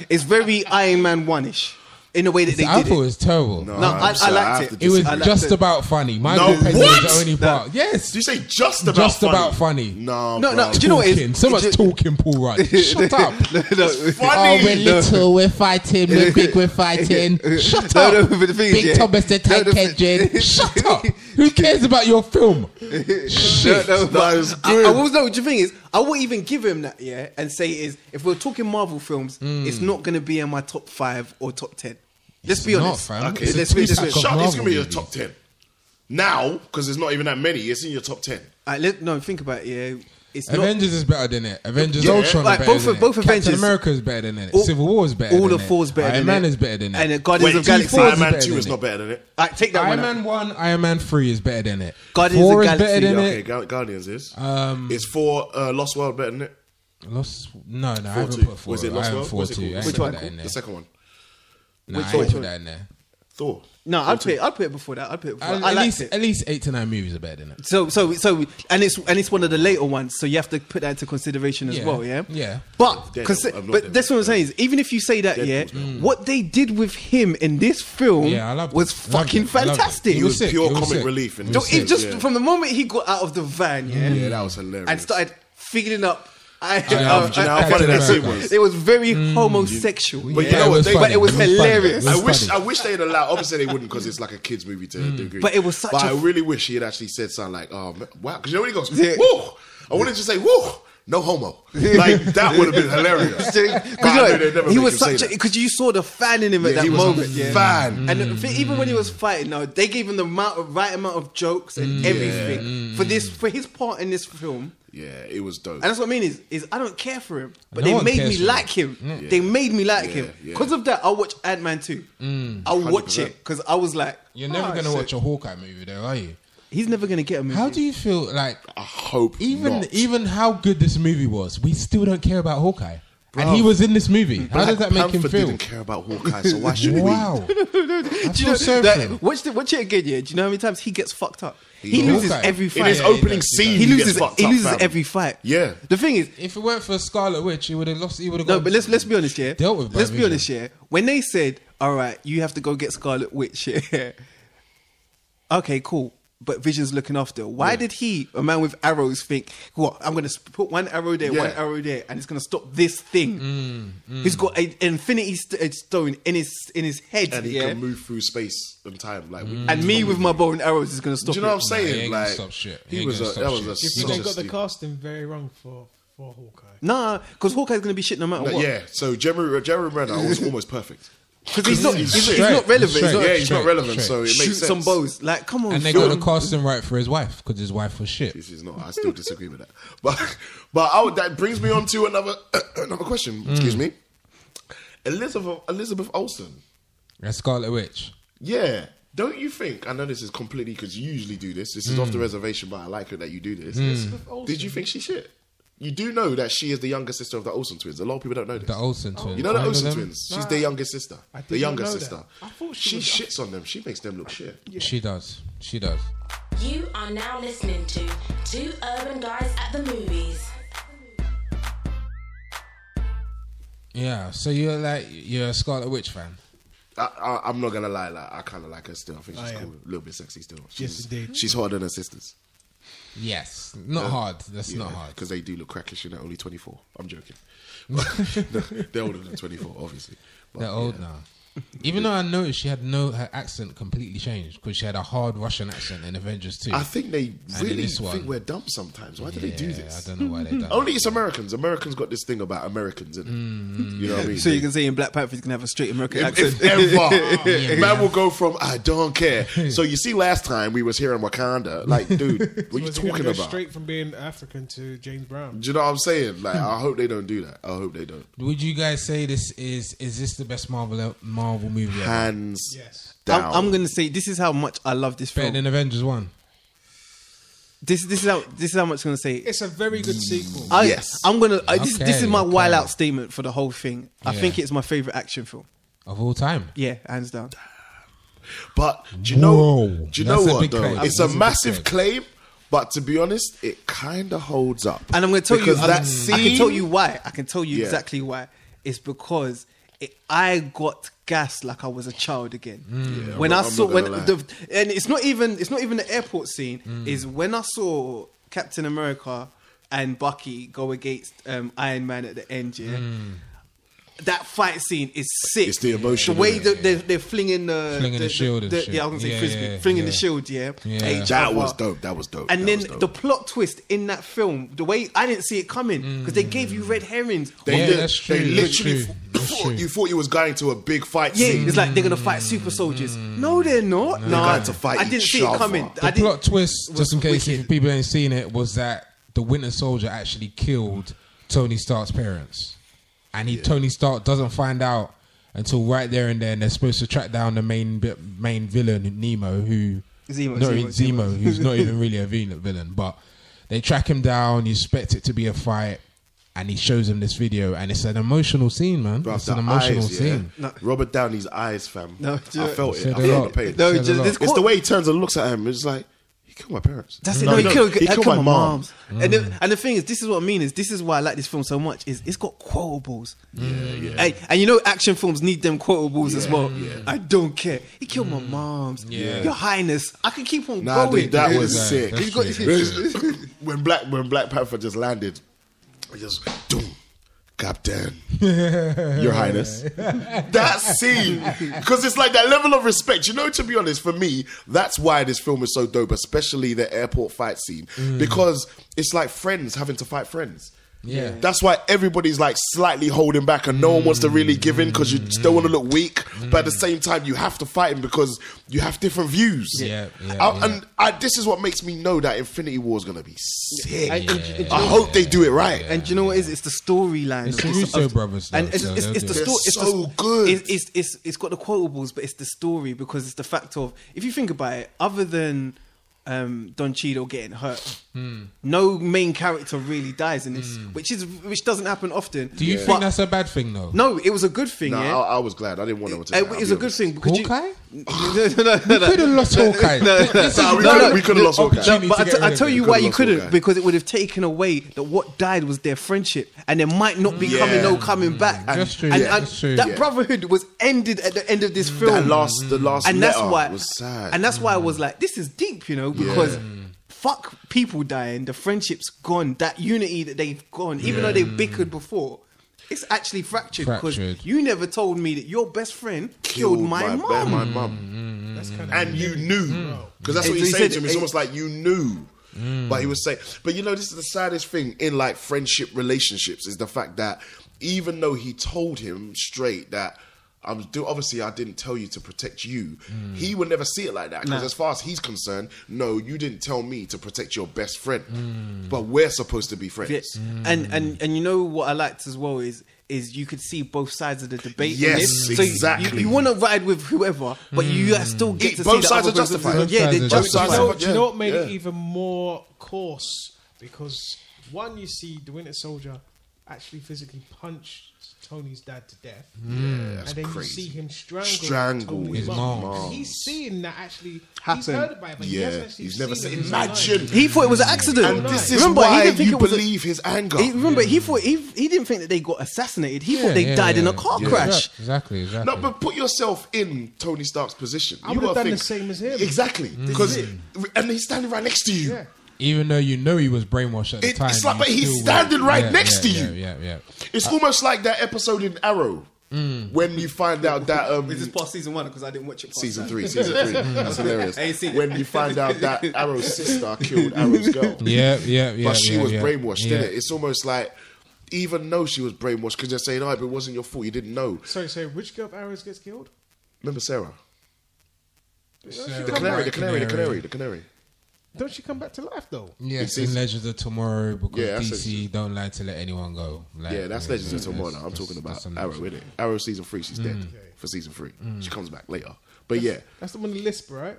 S6: It's very Iron Man 1-ish. In the way that they did it.
S5: I thought it was terrible.
S6: No, I liked it.
S5: It was just about funny. Michael Pena was the only part. Yes.
S3: Did you say just about
S5: just
S3: funny?
S5: about funny?
S6: No. Do you know what it is?
S5: So much talking, Paul Rudd. Shut up.
S3: It's funny.
S5: Oh, we're little, we're fighting. We're big, we're fighting. Shut up. Big Thomas the Tank Engine. Shut up. Who cares about your film? Shit.
S3: That is good.
S6: The thing is, I won't even give him that, and say if we're talking Marvel films, it's not going to be in my top 5 or top 10. Let's be honest.
S3: Okay, it's going to be your top 10. Now, because there's not even that many, it's in your top 10.
S6: Think about it, It's
S5: Avengers is better than it. Avengers Ultron is better than it.
S6: Both Avengers.
S5: Captain America is better than it. Civil War is better than it.
S6: All the four is better than it.
S5: Iron Man is better than it.
S6: And Guardians of the Galaxy.
S3: Iron Man 2 is not better than it.
S6: Take that
S5: Iron Man 1, Iron Man 3 is better than it.
S6: Guardians
S5: 4
S6: of the
S5: is better
S6: Galaxy.
S5: than
S3: Okay,
S5: it.
S3: Guardians is. Is 4 Lost World better than it?
S5: No, I haven't
S3: 2.
S5: put 4.
S3: Was it Lost World?
S5: 4 2.
S6: Which one?
S3: The second one.
S5: No, I ain't put that in there.
S3: Thor.
S6: No, I'd put it before that.
S5: At least 8 to 9 movies are better than it.
S6: So, and it's one of the later ones, so you have to put that into consideration as well, yeah.
S5: Yeah.
S6: But that's what I'm saying is, even if you say that, what they did with him in this film was fucking fantastic.
S3: He was pure comic relief, and
S6: from the moment he got out of the van,
S3: that was hilarious,
S6: and started figuring up.
S3: Do you know how funny that scene was?
S6: It was very homosexual,
S3: but you know what?
S6: But it was hilarious.
S3: I wish they'd allowed. Obviously, they wouldn't because it's like a kids' movie to a degree.
S6: But it was such.
S3: I really wish he had actually said something like, "Oh wow," because you know when he goes, "Woo!" I wanted to say, "Woo." No homo. Like, that would have been hilarious.
S6: He was such because you saw the fan in him at that moment.
S3: Fan.
S6: And even when he was fighting, they gave him the right amount of jokes and everything for his part in this film.
S3: Yeah, it was dope.
S6: And that's what I mean is I don't care for him, but they made me like him. They made me like him. Because of that, I'll watch Ant-Man 2. I'll watch it because I was like,
S5: you're never going to watch a Hawkeye movie though, are you?
S6: He's never going to get a movie.
S5: How do you feel like...
S3: I hope
S5: even how good this movie was, we still don't care about Hawkeye. And he was in this movie. How does that make him feel?
S3: Didn't care about Hawkeye, so why should we?
S5: Wow. I feel so for him.
S6: Watch it again, Do you know how many times he gets fucked up? He loses every fight.
S3: In his opening scene,
S6: he loses every fight.
S3: Yeah.
S6: The thing is,
S5: if it weren't for Scarlet Witch, he would have lost. He would have.
S6: No, but let's be honest,
S5: Dealt with.
S6: Let's be honest, When they said, "All right, you have to go get Scarlet Witch," okay, cool. But Vision's looking after. Why did a man with arrows, think, "What? I'm going to put one arrow there, one arrow there, and it's going to stop this thing." He's got an infinity stone in his head,
S3: and he can move through space and time. Like,
S6: and me with my bow and arrows is going to stop.
S3: Do you know what I'm saying?
S5: He ain't gonna stop shit.
S3: He was that was a.
S7: They got the casting very wrong for Hawkeye.
S6: Nah, because Hawkeye's going to be shit no matter what.
S3: Yeah. So Jeremy Renner was almost perfect.
S6: Because he's not relevant.
S3: He's not relevant. So it makes sense.
S6: Shoot some bows. Like, come on.
S5: And they got the casting right for his wife because his wife was shit.
S3: This is not. I still disagree with that. But that brings me on to another question. Excuse me. Elizabeth Olsen.
S5: That's Scarlet Witch.
S3: Yeah. Don't you think? I know this is completely because you usually do this. This is off the reservation, but I like it that you do this. Did you think she's shit? You do know that she is the younger sister of the Olsen twins. A lot of people don't know this.
S5: The Olsen twins.
S3: You know the Olsen twins? She's their youngest sister. The younger sister.
S7: I thought
S3: she shits on them. She makes them look shit.
S5: Yeah. She does.
S1: You are now listening to Two Urban Guys at the Movies.
S5: Yeah, so you're a Scarlet Witch fan?
S3: I'm not gonna lie, I kind of like her still. I think she's cool, a little bit sexy still.
S7: Yes, indeed.
S3: She's hotter than her sisters.
S5: Yes, not hard. That's not hard
S3: because they do look crackish. They're only 24. I'm joking. They're older than 24, obviously. But,
S5: they're old now. Even though I noticed her accent completely changed because she had a hard Russian accent in Avengers 2.
S3: I think they really think we're dumb sometimes. Why do they do this?
S5: I don't know why they do.
S3: Only it's Americans. Americans got this thing about Americans, innit? You know what I mean?
S6: So you can say in Black Panther, he's gonna have a straight American accent.
S3: If ever, man will go from I don't care. So you see, last time we was here in Wakanda, like, dude, what are you talking about?
S7: Straight from being African to James Brown.
S3: Do you know what I'm saying? Like, I hope they don't do that. I hope they don't.
S5: Would you guys say this is this the best Marvel movie ever?
S3: Hands
S6: Yes. I'm gonna say this is how much I love this film.
S5: Better than Avengers 1.
S6: This is how much I'm gonna say.
S7: It's a very good sequel.
S3: Yes.
S6: I'm gonna. This is my
S5: Okay.
S6: wild out statement for the whole thing. I
S5: Yeah.
S6: think it's my favorite action film.
S5: Of all time.
S6: Yeah, hands down.
S3: But do you know?
S5: Whoa.
S3: Do you know
S5: That's a
S3: what
S5: big
S3: though?
S5: claim.
S3: It's
S5: That's
S3: a
S5: a big
S3: massive
S5: claim.
S3: claim. But to be honest, it kind of holds up.
S6: And I'm gonna tell
S3: because
S6: you.
S3: that
S6: I
S3: scene.
S6: can tell you why. I can tell you
S3: Yeah.
S6: exactly why. It's because I got gassed like I was a child again.
S3: Yeah,
S6: When
S3: I'm
S6: I saw
S3: not
S6: when
S3: gonna lie.
S6: and it's not even the airport scene. Is when I saw Captain America and Bucky go against Iron Man at the end. Yeah. That fight scene is sick.
S3: It's the emotion,
S6: The way
S3: isn't
S6: that they're flinging the
S5: shield and shit.
S6: Yeah, I was gonna say
S5: Yeah,
S6: frisbee.
S5: yeah,
S6: flinging
S5: yeah.
S6: the shield. Yeah.
S5: Yeah.
S6: At each
S3: That
S6: other.
S3: was dope. That was dope.
S6: And
S3: That
S6: then
S3: was dope.
S6: the plot twist in that film, the way I didn't see it coming because they gave you red herrings.
S5: Yeah,
S3: did-
S5: that's true.
S3: They
S5: That's
S3: literally
S5: true. That's true.
S3: you thought you was going to a big fight
S6: Yeah,
S3: scene.
S6: it's like they're gonna fight super soldiers. No, they're not. No,
S3: They're going to fight
S6: I didn't
S3: each
S6: see it
S3: other.
S6: coming.
S5: The
S6: I didn't.
S5: plot twist,
S6: was
S5: just in case
S6: wicked.
S5: if people ain't seen it, was that the Winter Soldier actually killed Tony Stark's parents. And Tony Stark doesn't find out until right there and then. They're supposed to track down the main villain, Nemo, Zemo, who's not even really a villain. But they track him down, you expect it to be a fight, and he shows him this video, and it's an emotional scene, man.
S3: Bruv,
S5: it's
S3: the
S5: an emotional
S3: eyes,
S5: scene.
S3: Yeah. Robert Downey's eyes, fam.
S6: No,
S3: I felt it.
S5: Said
S3: I
S5: a
S3: felt
S5: lot.
S3: the pain.
S6: No,
S5: Said a
S6: just
S5: lot.
S6: this
S3: It's the way he turns and looks at him. It's like, he killed my parents.
S6: That's it.
S3: No,
S6: No, he killed
S3: my mom.
S6: And the thing is, this is what I mean. This is why I like this film so much. Is it's got quotables. Hey, and you know, action films need them quotables as well. I don't care. He killed my moms.
S5: Yeah.
S6: Your Highness. I can keep on
S3: Nah,
S6: going.
S3: dude, that
S5: Yeah,
S3: was
S5: that's
S3: sick.
S5: true.
S6: He's got-
S3: when Black Panther just landed, it just doom, Captain, Your Highness. That scene, because it's like that level of respect. You know, to be honest, for me, that's why this film is so dope, especially the airport fight scene, because it's like friends having to fight friends.
S5: Yeah.
S3: That's why everybody's like slightly holding back and no one wants to really give in because you still want to look weak. But at the same time, you have to fight him because you have different views. And this is what makes me know that Infinity War is going to be sick. I hope they do it right.
S6: And do you know what it is? It's the storyline.
S5: It's
S6: of
S5: the
S6: this-
S5: Russo
S6: of-
S5: brothers, though,
S6: And it's
S5: so
S6: the
S5: they'll do it.
S6: story.
S3: They're so good.
S6: It's got the quotables, but it's the story because it's the fact of, if you think about it, other than Don Cheadle getting hurt, no main character really dies in this, which doesn't happen often.
S5: Do you think that's a bad thing, though?
S6: No, it was a good thing.
S3: No,
S6: Yeah,
S3: I was glad. I didn't want to.
S6: it was a good thing because
S5: Hawkeye?
S6: no,
S5: Could have lost Hawkeye.
S3: We could have lost Hawkeye.
S6: No, but I tell you
S3: We
S6: why
S3: could've
S6: you
S3: lost
S6: couldn't,
S3: Hawkeye.
S6: because it would have taken away that what died was their friendship, and there might not be coming back.
S5: That's true,
S6: And,
S5: yeah,
S6: and
S5: that's true.
S6: that
S5: Yeah.
S6: brotherhood was ended at the end of this film.
S3: The last
S6: and that's
S3: letter
S6: why
S3: was sad.
S6: And that's why I was like, this is deep, you know, because fuck people dying, the friendship's gone, that unity that they've gone, even though they bickered before. It's actually fractured because you never told me that your best friend killed my mom.
S3: My mum.
S7: That's kind of
S3: And you knew. Because that's what
S6: He
S3: he's
S6: said
S3: saying to him. It's
S6: it-
S3: almost like you knew. But he was saying, but you know, this is the saddest thing in like friendship relationships is the fact that even though he told him straight that obviously I didn't tell you to protect you, he would never see it like that. Because as far as he's concerned, no, you didn't tell me to protect your best friend. But we're supposed to be friends.
S6: Yes. And you know what I liked as well is you could see both sides of the debate.
S3: Yes,
S6: in this. So
S3: exactly.
S6: You want to ride with whoever, but you still get to
S3: Both
S6: see
S3: sides
S6: the
S3: are
S6: other person's
S3: justified.
S6: point. Yeah, they're
S5: Both sides are
S6: justified.
S7: Do you know what made it even more coarse? Because one, you see the Winter Soldier actually physically punch Tony's dad to death, and then
S3: crazy.
S7: you see him
S3: Strangle
S7: Tony's
S5: his
S7: mum.
S5: mom.
S7: And he's seeing that actually
S6: Happen.
S7: He's heard about it, but he hasn't actually
S3: he's never
S7: seen
S3: seen.
S7: it in his own
S3: Imagine.
S7: eyes.
S6: He thought it was an accident.
S3: And this is
S6: Remember,
S3: why
S6: he didn't think
S3: you
S6: it was
S3: believe his anger.
S6: Remember, he thought he didn't think that they got assassinated. He thought they died in a car crash.
S5: Exactly.
S3: No, but put yourself in Tony Stark's position.
S7: I would have done the same as him.
S3: Exactly. Because and he's standing right next to you.
S7: Yeah.
S5: Even though you know he was brainwashed at the time.
S3: It's like,
S5: you
S3: but he's
S5: still
S3: standing
S5: went-
S3: right next to you.
S5: Yeah.
S3: It's almost like that episode in Arrow When you find out that
S6: Is this past season 1? Because I didn't watch it.
S3: season 3. That's hilarious. When you find out that Arrow's sister killed Arrow's girl.
S5: But
S3: she was brainwashed, didn't it? It's almost like, even though she was brainwashed, because they're saying, oh, but it wasn't your fault, you didn't know.
S7: Sorry, which girl of Arrows gets killed?
S3: Remember Sarah?
S5: Sarah.
S3: The canary.
S7: Don't she come back to life though?
S5: Yes, in Legends of Tomorrow, because DC don't like to let anyone go.
S3: That's Legends of Tomorrow now. I'm talking about Arrow, isn't it? Arrow season 3, she's dead for season 3. She comes back later. But
S7: that's the one in Lisp, right?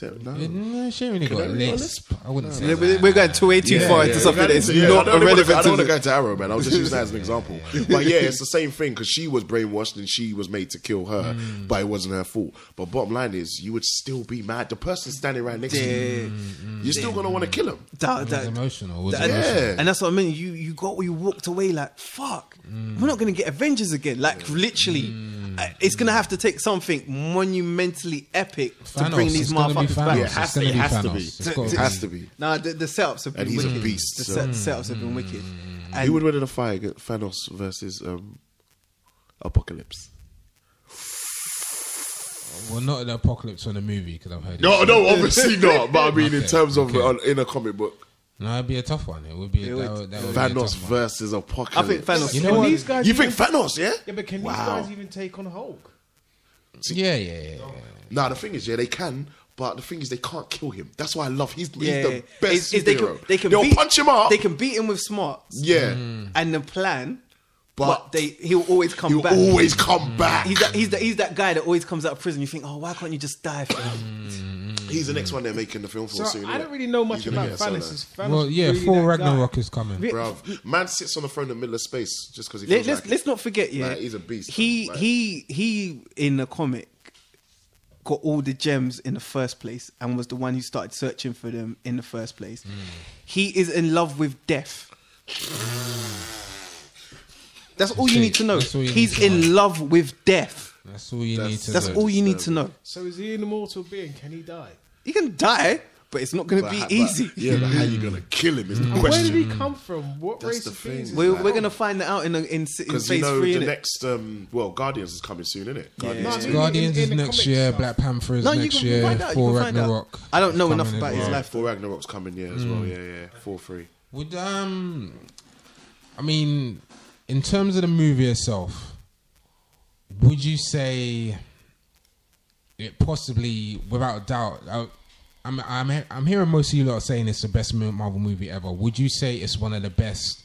S5: No, she only got a lisp. I wouldn't say
S6: that. We're going way too far into something that's not irrelevant.
S3: I don't want to go into Arrow, man. I'll just use that as an example. But yeah, it's the same thing because she was brainwashed and she was made to kill her, but it wasn't her fault. But bottom line is, you would still be mad. The person standing right next to you, you're still going to want to kill him.
S5: It was emotional.
S6: And that's what I mean. You walked away like, fuck, we're not going to get Avengers again. Like, literally, it's going to have to take something monumentally epic to bring these motherfuckers back.
S3: Yeah, it has to be.
S6: Nah, the setups have been wicked.
S3: And he's a beast.
S6: The setups have been wicked.
S3: Who would win in a fight against Thanos versus Apocalypse?
S5: Well, not in the Apocalypse on the movie, because I've heard
S3: No, obviously not. But I mean, in terms of in a comic book.
S5: No, it'd be a tough one. It would be
S3: Thanos versus Apocalypse.
S6: I think Thanos.
S5: You know what?
S3: You think Thanos, yeah?
S7: Yeah, but can these guys even take on Hulk?
S5: Yeah.
S3: Nah, the thing is, they can, but the thing is, they can't kill him. That's why I love he's the best hero. They'll punch him up.
S6: They can beat him with smarts.
S3: Yeah.
S6: And the plan, but he'll always come back.
S3: He'll always come back.
S6: He's that guy that always comes out of prison. You think, oh, why can't you just die for him?
S3: He's the next one they're making the film for soon.
S7: I don't really know much about Thanos.
S5: Well, yeah, really Thor Ragnarok is coming.
S3: Bruv, man sits on the throne in the middle of space just because he feels
S6: let's not forget,
S3: he's a beast.
S6: He in the comic got all the gems in the first place and was the one who started searching for them in the first place. He is in love with death. That's all you need to know. He's in love with death.
S5: That's all you need to know.
S6: That's all you need to know.
S7: So is he an immortal being? Can he die?
S6: He can die, but it's not going to be easy.
S3: But how you going to kill him is the question.
S7: Where did he come from? What race of beings?
S6: We're going to find that out in phase 3.
S3: The next, Guardians is coming soon, isn't it?
S5: Guardians is next year. Black Panther is next year. Thor Ragnarok.
S6: I don't know enough about his life.
S3: Thor Ragnarok's coming, as well. Yeah. 4-3.
S5: Would I mean, in terms of the movie itself, would you say it possibly, without a doubt, I'm hearing most of you lot saying it's the best Marvel movie ever. Would you say it's one of the best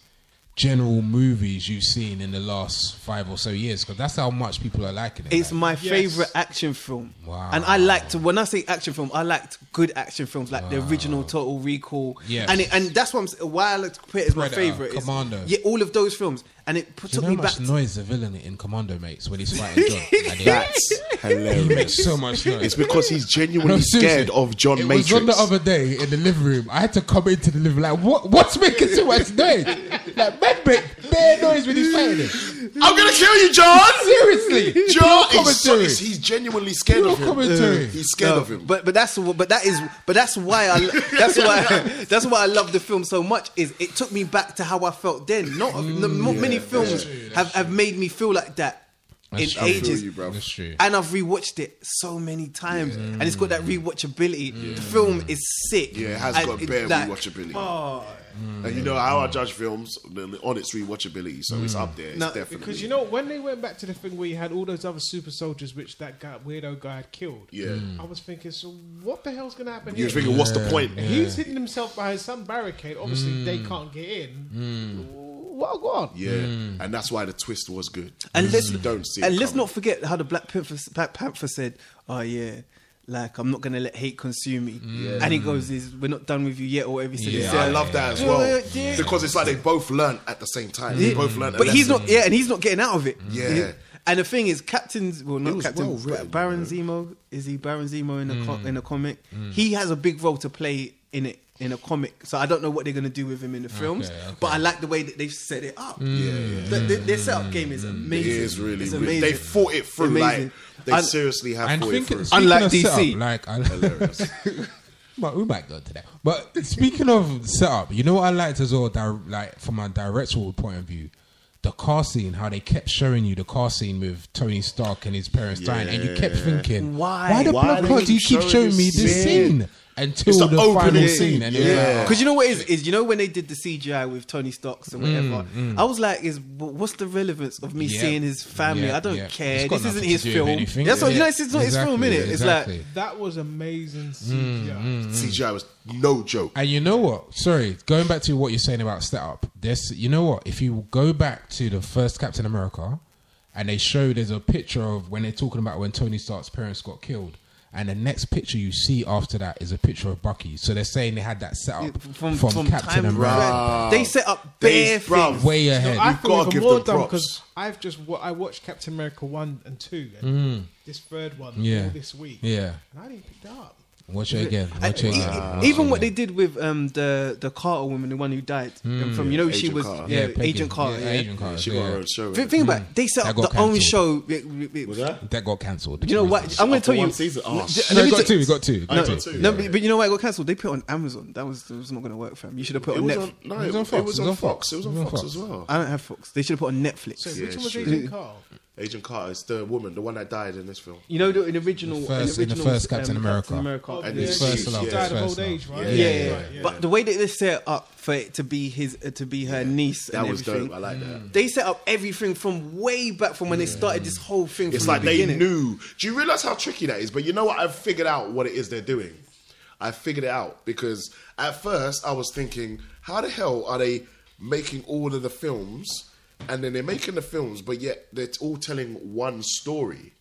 S5: general movies you've seen in the last 5 or so years? Because that's how much people are liking it.
S6: It's my favourite action film. Wow. And I liked, when I say action film, I liked good action films like the original Total Recall. Yeah. And that's why I like to put it as my favourite.
S5: Commando.
S6: Yeah, all of those films. And it took me back.
S5: How much noise the villain in Commando makes when he's fighting John?
S3: That's hilarious.
S5: He makes so much noise.
S3: It's because he's genuinely scared of John Matrix.
S5: It was on the other day in the living room. I had to come into the living room like, what's making so much noise? Like, man, make bare noise when he's fighting him.
S3: I'm gonna kill you, John.
S5: Seriously,
S3: John. He's genuinely scared of him.
S5: He's
S3: scared of him.
S6: But that's why I love the film so much. Is it took me back to how I felt then. Not many films have made me feel like that in ages.
S5: That's true.
S6: And I've rewatched it so many times, and it's got that rewatchability. The film is sick.
S3: Yeah, it has got bare rewatchability. And you know how I judge films on its rewatchability, so it's up there. It's definitely.
S7: Because when they went back to the thing where you had all those other super soldiers, which that weirdo guy had killed. Yeah, I was thinking, so what the hell's gonna happen?
S3: You were thinking, what's the point?
S7: He's hitting himself behind some barricade. Obviously, they can't get in. Well, go on.
S3: Yeah, and that's why the twist was good.
S6: And let's not forget how the Black Panther said, "Oh yeah, like I'm not gonna let hate consume me." And he goes, "We're not done with you yet," or whatever.
S3: I love that as well because it's like they both learned at the same time. They both learned,
S6: but he's not. Yeah, and he's not getting out of it.
S3: Yeah.
S6: And the thing is, Baron Zemo, is he Baron Zemo in the comic? He has a big role to play in it. In a comic, so I don't know what they're going to do with him in the films, but I like the way that they've set it up. Their setup game is amazing.
S3: It is really amazing. They thought it through, like they seriously have thought it through.
S6: Unlike DC,
S5: setup, hilarious. But we might go into that. But speaking of setup, you know what I liked as well, like from a directorial point of view, the car scene, how they kept showing you the car scene with Tony Stark and his parents dying, and you kept thinking, why the blood clot do you keep showing me this scene? Until the final scene, and
S6: because you know what is you know when they did the CGI with Tony Starks and whatever, I was like, what's the relevance of me seeing his family? I don't care. This isn't his film. That's what you know. It's not his film, innit? It's like
S7: that was amazing CGI.
S3: CGI was no joke.
S5: And you know what? Sorry, going back to what you're saying about setup. You know what? If you go back to the first Captain America, and they show there's a picture of when they're talking about when Tony Stark's parents got killed. And the next picture you see after that is a picture of Bucky. So they're saying they had that set up from Captain America.
S6: They set up bare things
S5: way ahead.
S7: I feel even more dumb because I watched Captain America 1 and 2 and this third one all this week. Yeah, and I didn't pick that up.
S5: Watch it again.
S6: Even what they did with the Carter woman, the one who died from, she was Agent Carter.
S5: Agent Carter.
S3: She got her own show.
S6: Think about it. They set up the own show.
S3: Was that
S5: got cancelled?
S6: You know what? I'm going to tell you.
S5: We got two.
S6: No, but you know why it got cancelled? They put it on Amazon. That was not going to work, fam. You should have put it on Netflix.
S3: It was on Fox. It was on Fox as well.
S6: I don't have Fox. They should have put it on Netflix.
S7: So which one was Agent Carter?
S3: Agent Carter is the woman, the one that died in this film.
S6: You know, in the original,
S5: in the first Captain America.
S3: And
S7: she died of old age, right?
S6: Yeah. But the way that they set up for it to be her niece,
S3: that was dope. I like that.
S6: They set up everything from way back from when they started this whole thing.
S3: It's
S6: from
S3: like
S6: the beginning.
S3: they knew. Do you realize how tricky that is? But you know what? I've figured out what it is they're doing. I figured it out because at first I was thinking, how the hell are they making all of the films? And then they're making the films, but yet they're all telling one story.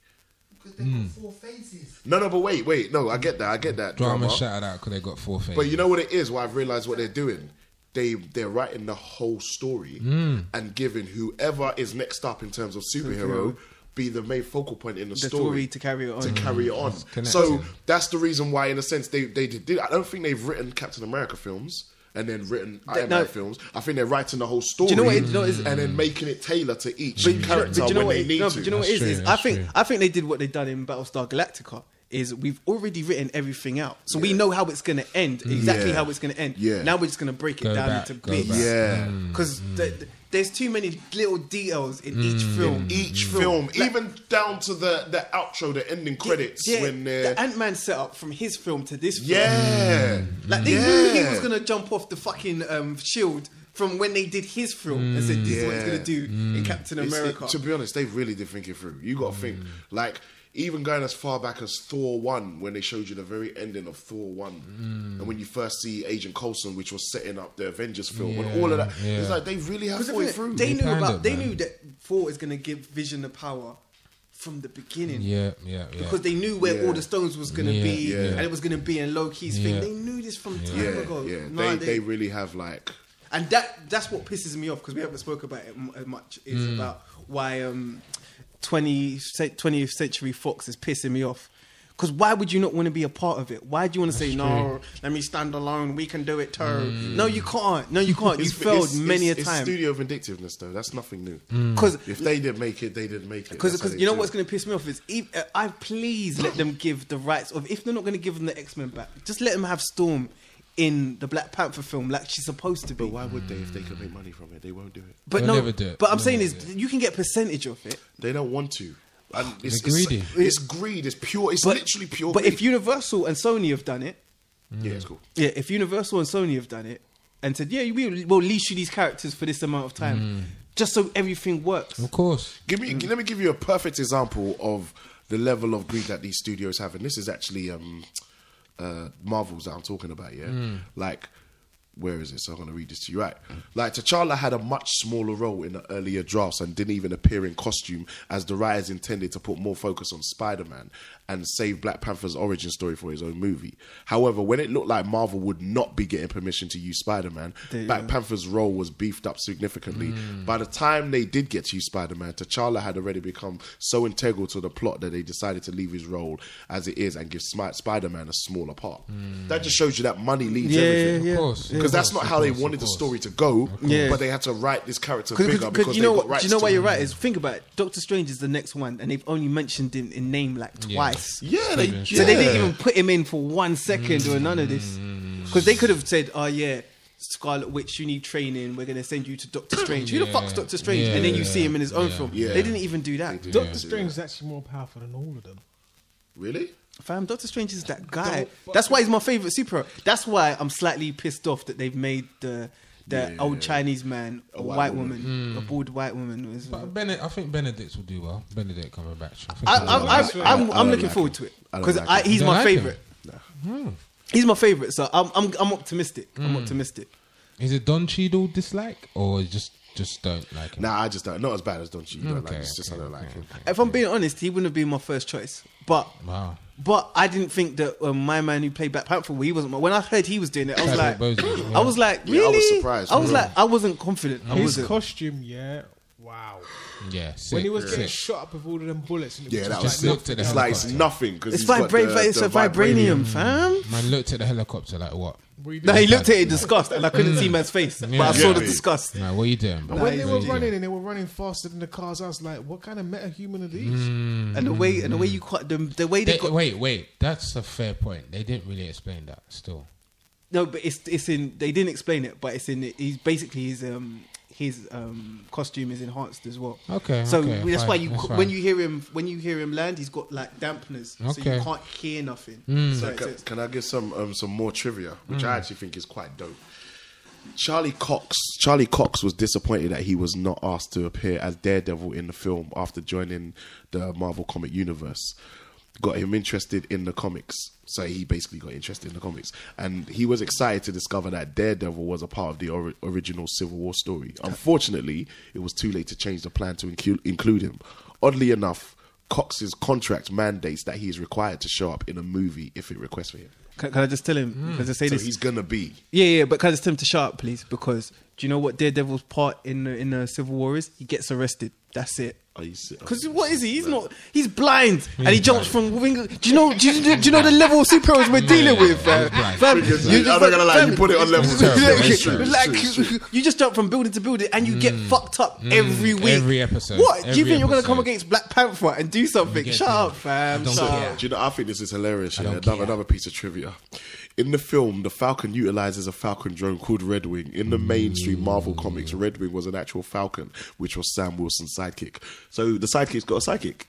S4: Because they got 4 faces.
S3: No, but wait. No, I get that.
S5: Drama shouted out because they got 4 faces.
S3: But you know what it is? What I've realised what they're doing? They're writing the whole story and giving whoever is next up in terms of superhero be the main focal point in the story
S6: to carry it on.
S3: So that's the reason why, in a sense, they did. I don't think they've written Captain America films and then written Iron Man films. I think they're writing the whole story and then making it tailor to each character when they need to.
S6: But you know what it is? I think they did what they've done in Battlestar Galactica. Is we've already written everything out, so we know how it's going to end, exactly how it's going to end. Now we're just going to break it down into bits. Because there's too many little details in each film.
S3: Each film, like, even down to the outro, the ending credits. When
S6: the Ant-Man set up from his film to this film. Like they knew he was going to jump off the fucking shield from when they did his film and said, this is what he's going to do in Captain America.
S3: To be honest, they really did think it through. You got to think, like, even going as far back as Thor 1, when they showed you the very ending of Thor 1, and when you first see Agent Coulson, which was setting up the Avengers film, and all of that, it's like they really have thought it through.
S6: They knew that Thor is going to give Vision the power from the beginning. Because they knew where all the stones was going to be, and it was going to be in Loki's thing. They knew this from time ago.
S3: They really have, like...
S6: And that's what pisses me off, because we haven't spoken about it much, is about why... 20th Century Fox is pissing me off. Because why would you not want to be a part of it? Why do you want to say, no, let me stand alone, we can do it too? No, you can't. You failed many a time.
S3: It's studio vindictiveness, though. That's nothing new. Because if they didn't make it, they didn't make it.
S6: Because you know what's going to piss me off is, please let them give the rights of, if they're not going to give them the X-Men back, just let them have Storm in the Black Panther film like she's supposed to be.
S3: But why would they if they could make money from it? They won't do it.
S6: But
S5: They'll never do it.
S6: But I'm saying is you can get percentage of it.
S3: They don't want to. And it's
S5: greedy.
S3: It's greed. It's pure. It's literally pure.
S6: But if Universal and Sony have done it,
S3: it's cool.
S6: Yeah, if Universal and Sony have done it and said, we'll leash you these characters for this amount of time, just so everything works.
S5: Of course.
S3: Let me give you a perfect example of the level of greed that these studios have, and this is actually Marvels that I'm talking about. Like, where is it? So I'm going to read this to you. Right. Like, T'Challa had a much smaller role in the earlier drafts and didn't even appear in costume, as the writers intended to put more focus on Spider-Man and save Black Panther's origin story for his own movie. However, when it looked like Marvel would not be getting permission to use Spider-Man, Black Panther's role was beefed up significantly. By the time they did get to use Spider-Man, T'Challa had already become so integral to the plot that they decided to leave his role as it is and give Spider-Man a smaller part. That just shows you that money leads everything.
S5: Of course.
S3: Because that's not how they wanted the story to go, but they had to write this character bigger because
S6: you know
S3: they got rights.
S6: Do you know why you're right? Is think about it. Doctor Strange is the next one, and they've only mentioned him in name like twice.
S3: So
S6: they didn't even put him in for 1 second or none of this, because they could have said, Scarlet Witch, you need training. We're gonna send you to Doctor Strange. Who the fuck's Doctor Strange? And then you see him in his own film.
S3: Yeah.
S6: They didn't even do that.
S7: Doctor Strange is actually more powerful than all of them.
S3: Really?
S6: Fam, Doctor Strange is that guy. That's why he's my favorite superhero. That's why I'm slightly pissed off that they've made the old Chinese man a white woman, a bald white woman.
S5: But I think Benedict will do well. Benedict Cumberbatch.
S6: I'm looking forward to it because he's my favorite. He's my favorite, so I'm optimistic. I'm optimistic.
S5: Is it Don Cheadle dislike or just don't like him?
S3: Nah, I just don't. Not as bad as Don Cheadle. Don't like him. It's just I don't like him.
S6: If I'm being honest, he wouldn't have been my first choice. But I didn't think that my man who played Black Panther, he wasn't. When I heard he was doing it, I was like, really?
S3: Yeah, I was surprised.
S6: I was like, I wasn't confident.
S7: His costume, wow.
S5: Yeah,
S7: when he was getting shot up with all of them bullets, and it
S3: that
S7: was
S3: was sick. It's like it's nothing.
S6: It's vibranium, fam.
S5: Man looked at the helicopter like what?
S6: No, he looked at it in disgust, and I couldn't see man's face, but I saw the disgust.
S5: Nah, what are you doing?
S7: But when they were running and they were running faster than the cars, I was like, "What kind of metahuman are these?"
S6: And the way you cut them, the way they got.
S5: Wait, that's a fair point. They didn't really explain that. Still,
S6: no, but it's in. They didn't explain it, but it's in. He's basically his costume is enhanced as well.
S5: Okay.
S6: So
S5: okay,
S6: that's
S5: fine,
S6: why when you hear him land, he's got like dampeners, so you can't hear nothing. So
S3: can I give some more trivia, which I actually think is quite dope? Charlie Cox was disappointed that he was not asked to appear as Daredevil in the film after joining the Marvel comic universe. Got him interested in the comics. So he basically got interested in the comics. And he was excited to discover that Daredevil was a part of the original Civil War story. Unfortunately, it was too late to change the plan to include him. Oddly enough, Cox's contract mandates that he is required to show up in a movie if it requests for him.
S6: Can I just tell him? Can I say this?
S3: He's gonna be.
S6: Yeah, but can I just tell him to shut up, please? Because do you know what Daredevil's part in the Civil War is? He gets arrested. That's it. Because what is he? He's not. He's blind, and he jumps from. Do you know the level of superheroes we're dealing with?
S3: I'm not gonna lie. You put it on level.
S6: You just jump from building to building, and you get fucked up every week.
S5: Every episode.
S6: What? Do you think you're gonna come against Black Panther and do something? Shut up, fam.
S3: Do you know? I think this is hilarious. Another piece of trivia. In the film, the Falcon utilizes a Falcon drone called Red Wing. In the mainstream Marvel comics, Red Wing was an actual Falcon, which was Sam Wilson's sidekick. So the sidekick's got a sidekick.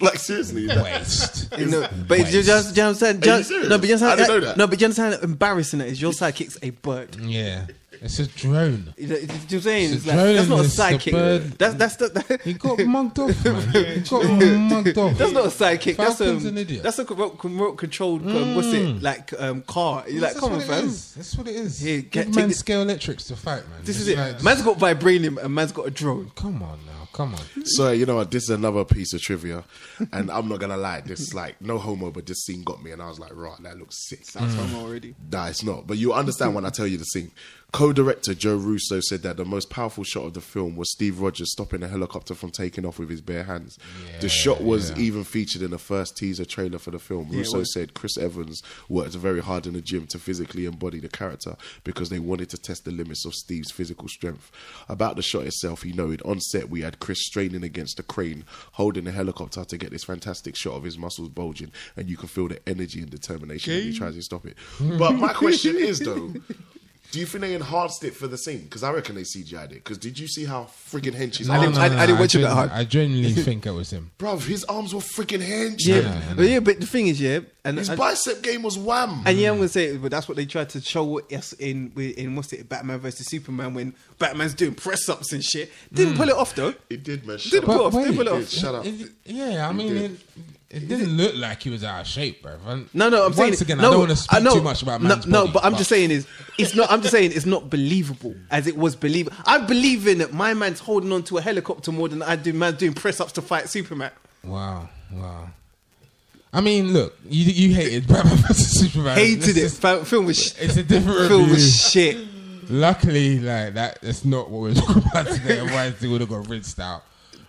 S3: Like seriously,
S5: waste.
S6: But you just understand.
S3: I didn't know that.
S6: No, but you understand how embarrassing it is. Your sidekick's a bird.
S5: Yeah. It's a drone.
S6: You know what I'm saying?
S5: It's
S6: that's not a
S5: sidekick.
S6: That's
S5: He got mugged off, man. He got mugged off.
S6: That's not a sidekick.
S5: Falcon's an idiot.
S6: That's a remote controlled. What's it like? Car. You're like, come on, fam.
S5: That's what it is.
S6: Here,
S5: Give man Scale Electrics to fight, man.
S6: This is it. Man's got vibranium and man's got a drone.
S5: Come on now. Come on.
S3: So you know what? This is another piece of trivia, and I'm not gonna lie. This like no homo, but this scene got me, and I was like, right, that looks sick.
S6: Sounds homo already.
S3: Nah, it's not. But you understand when I tell you the scene. Co-director Joe Russo said that the most powerful shot of the film was Steve Rogers stopping a helicopter from taking off with his bare hands. The shot was even featured in the first teaser trailer for the film. Russo said Chris Evans worked very hard in the gym to physically embody the character because they wanted to test the limits of Steve's physical strength. About the shot itself, he noted, on set we had Chris straining against the crane, holding the helicopter to get this fantastic shot of his muscles bulging, and you can feel the energy and determination when he tries to stop it. But my question is though, do you think they enhanced it for the scene? Because I reckon they CGI'd it. Because did you see how freaking hench his arms?
S6: I didn't watch it that hard.
S5: I genuinely think it was him.
S3: Bruv, his arms were freaking hench.
S6: Yeah, but the thing is, and
S3: his bicep game was wham.
S6: And I'm gonna say it, but that's what they tried to show us in what's it, Batman versus Superman, when Batman's doing press ups and shit. Didn't pull it off though.
S3: It did, man.
S6: Didn't pull it off.
S3: Shut up.
S5: I mean. It didn't look like he was out of shape, bro.
S6: No, I'm saying
S5: once again, I don't want to speak too much about man's body.
S6: No, but I'm just saying it's not. I'm just saying it's not believable as it was believable. I believe in it. My man's holding on to a helicopter more than I do. Man doing press ups to fight Superman.
S5: Wow. I mean, look, you hated Batman vs Superman.
S6: Hated it. Film was.
S5: It's a different
S6: film
S5: review.
S6: was shit.
S5: Luckily, like that's not what we're talking about today. Otherwise, they would have got rinsed out.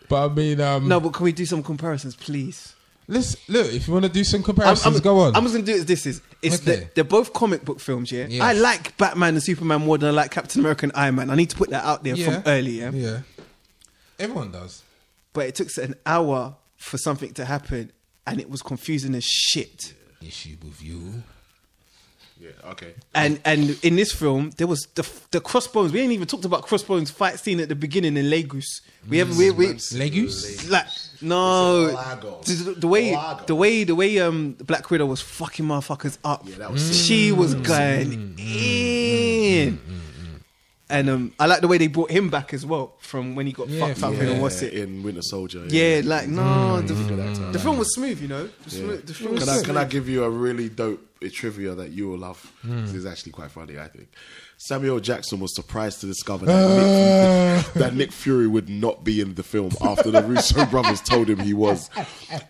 S5: But I mean,
S6: no. But can we do some comparisons, please?
S5: Look, if you want to do some comparisons, go on.
S6: I'm just going to do it. They're both comic book films, yeah? Yes. I like Batman and Superman more than I like Captain America and Iron Man. I need to put that out there from early,
S5: Yeah. Everyone does.
S6: But it took an hour for something to happen, and it was confusing as shit.
S5: Issue with you.
S3: Yeah, okay.
S6: And in this film, there was the Crossbones. We ain't even talked about Crossbones fight scene at the beginning in Lagos. We
S5: Lagos?
S6: Like no,
S3: Olago.
S6: the way Black Widow was fucking motherfuckers up.
S3: Yeah, that was sick.
S6: She was going in. And I like the way they brought him back as well from when he got fucked up in what's it
S3: in Winter Soldier.
S6: the film was smooth, you know. The film was smooth.
S3: Can I give you a really dope trivia that you will love? This is actually quite funny, I think. Samuel Jackson was surprised to discover that Nick Fury would not be in the film after the Russo brothers told him he was.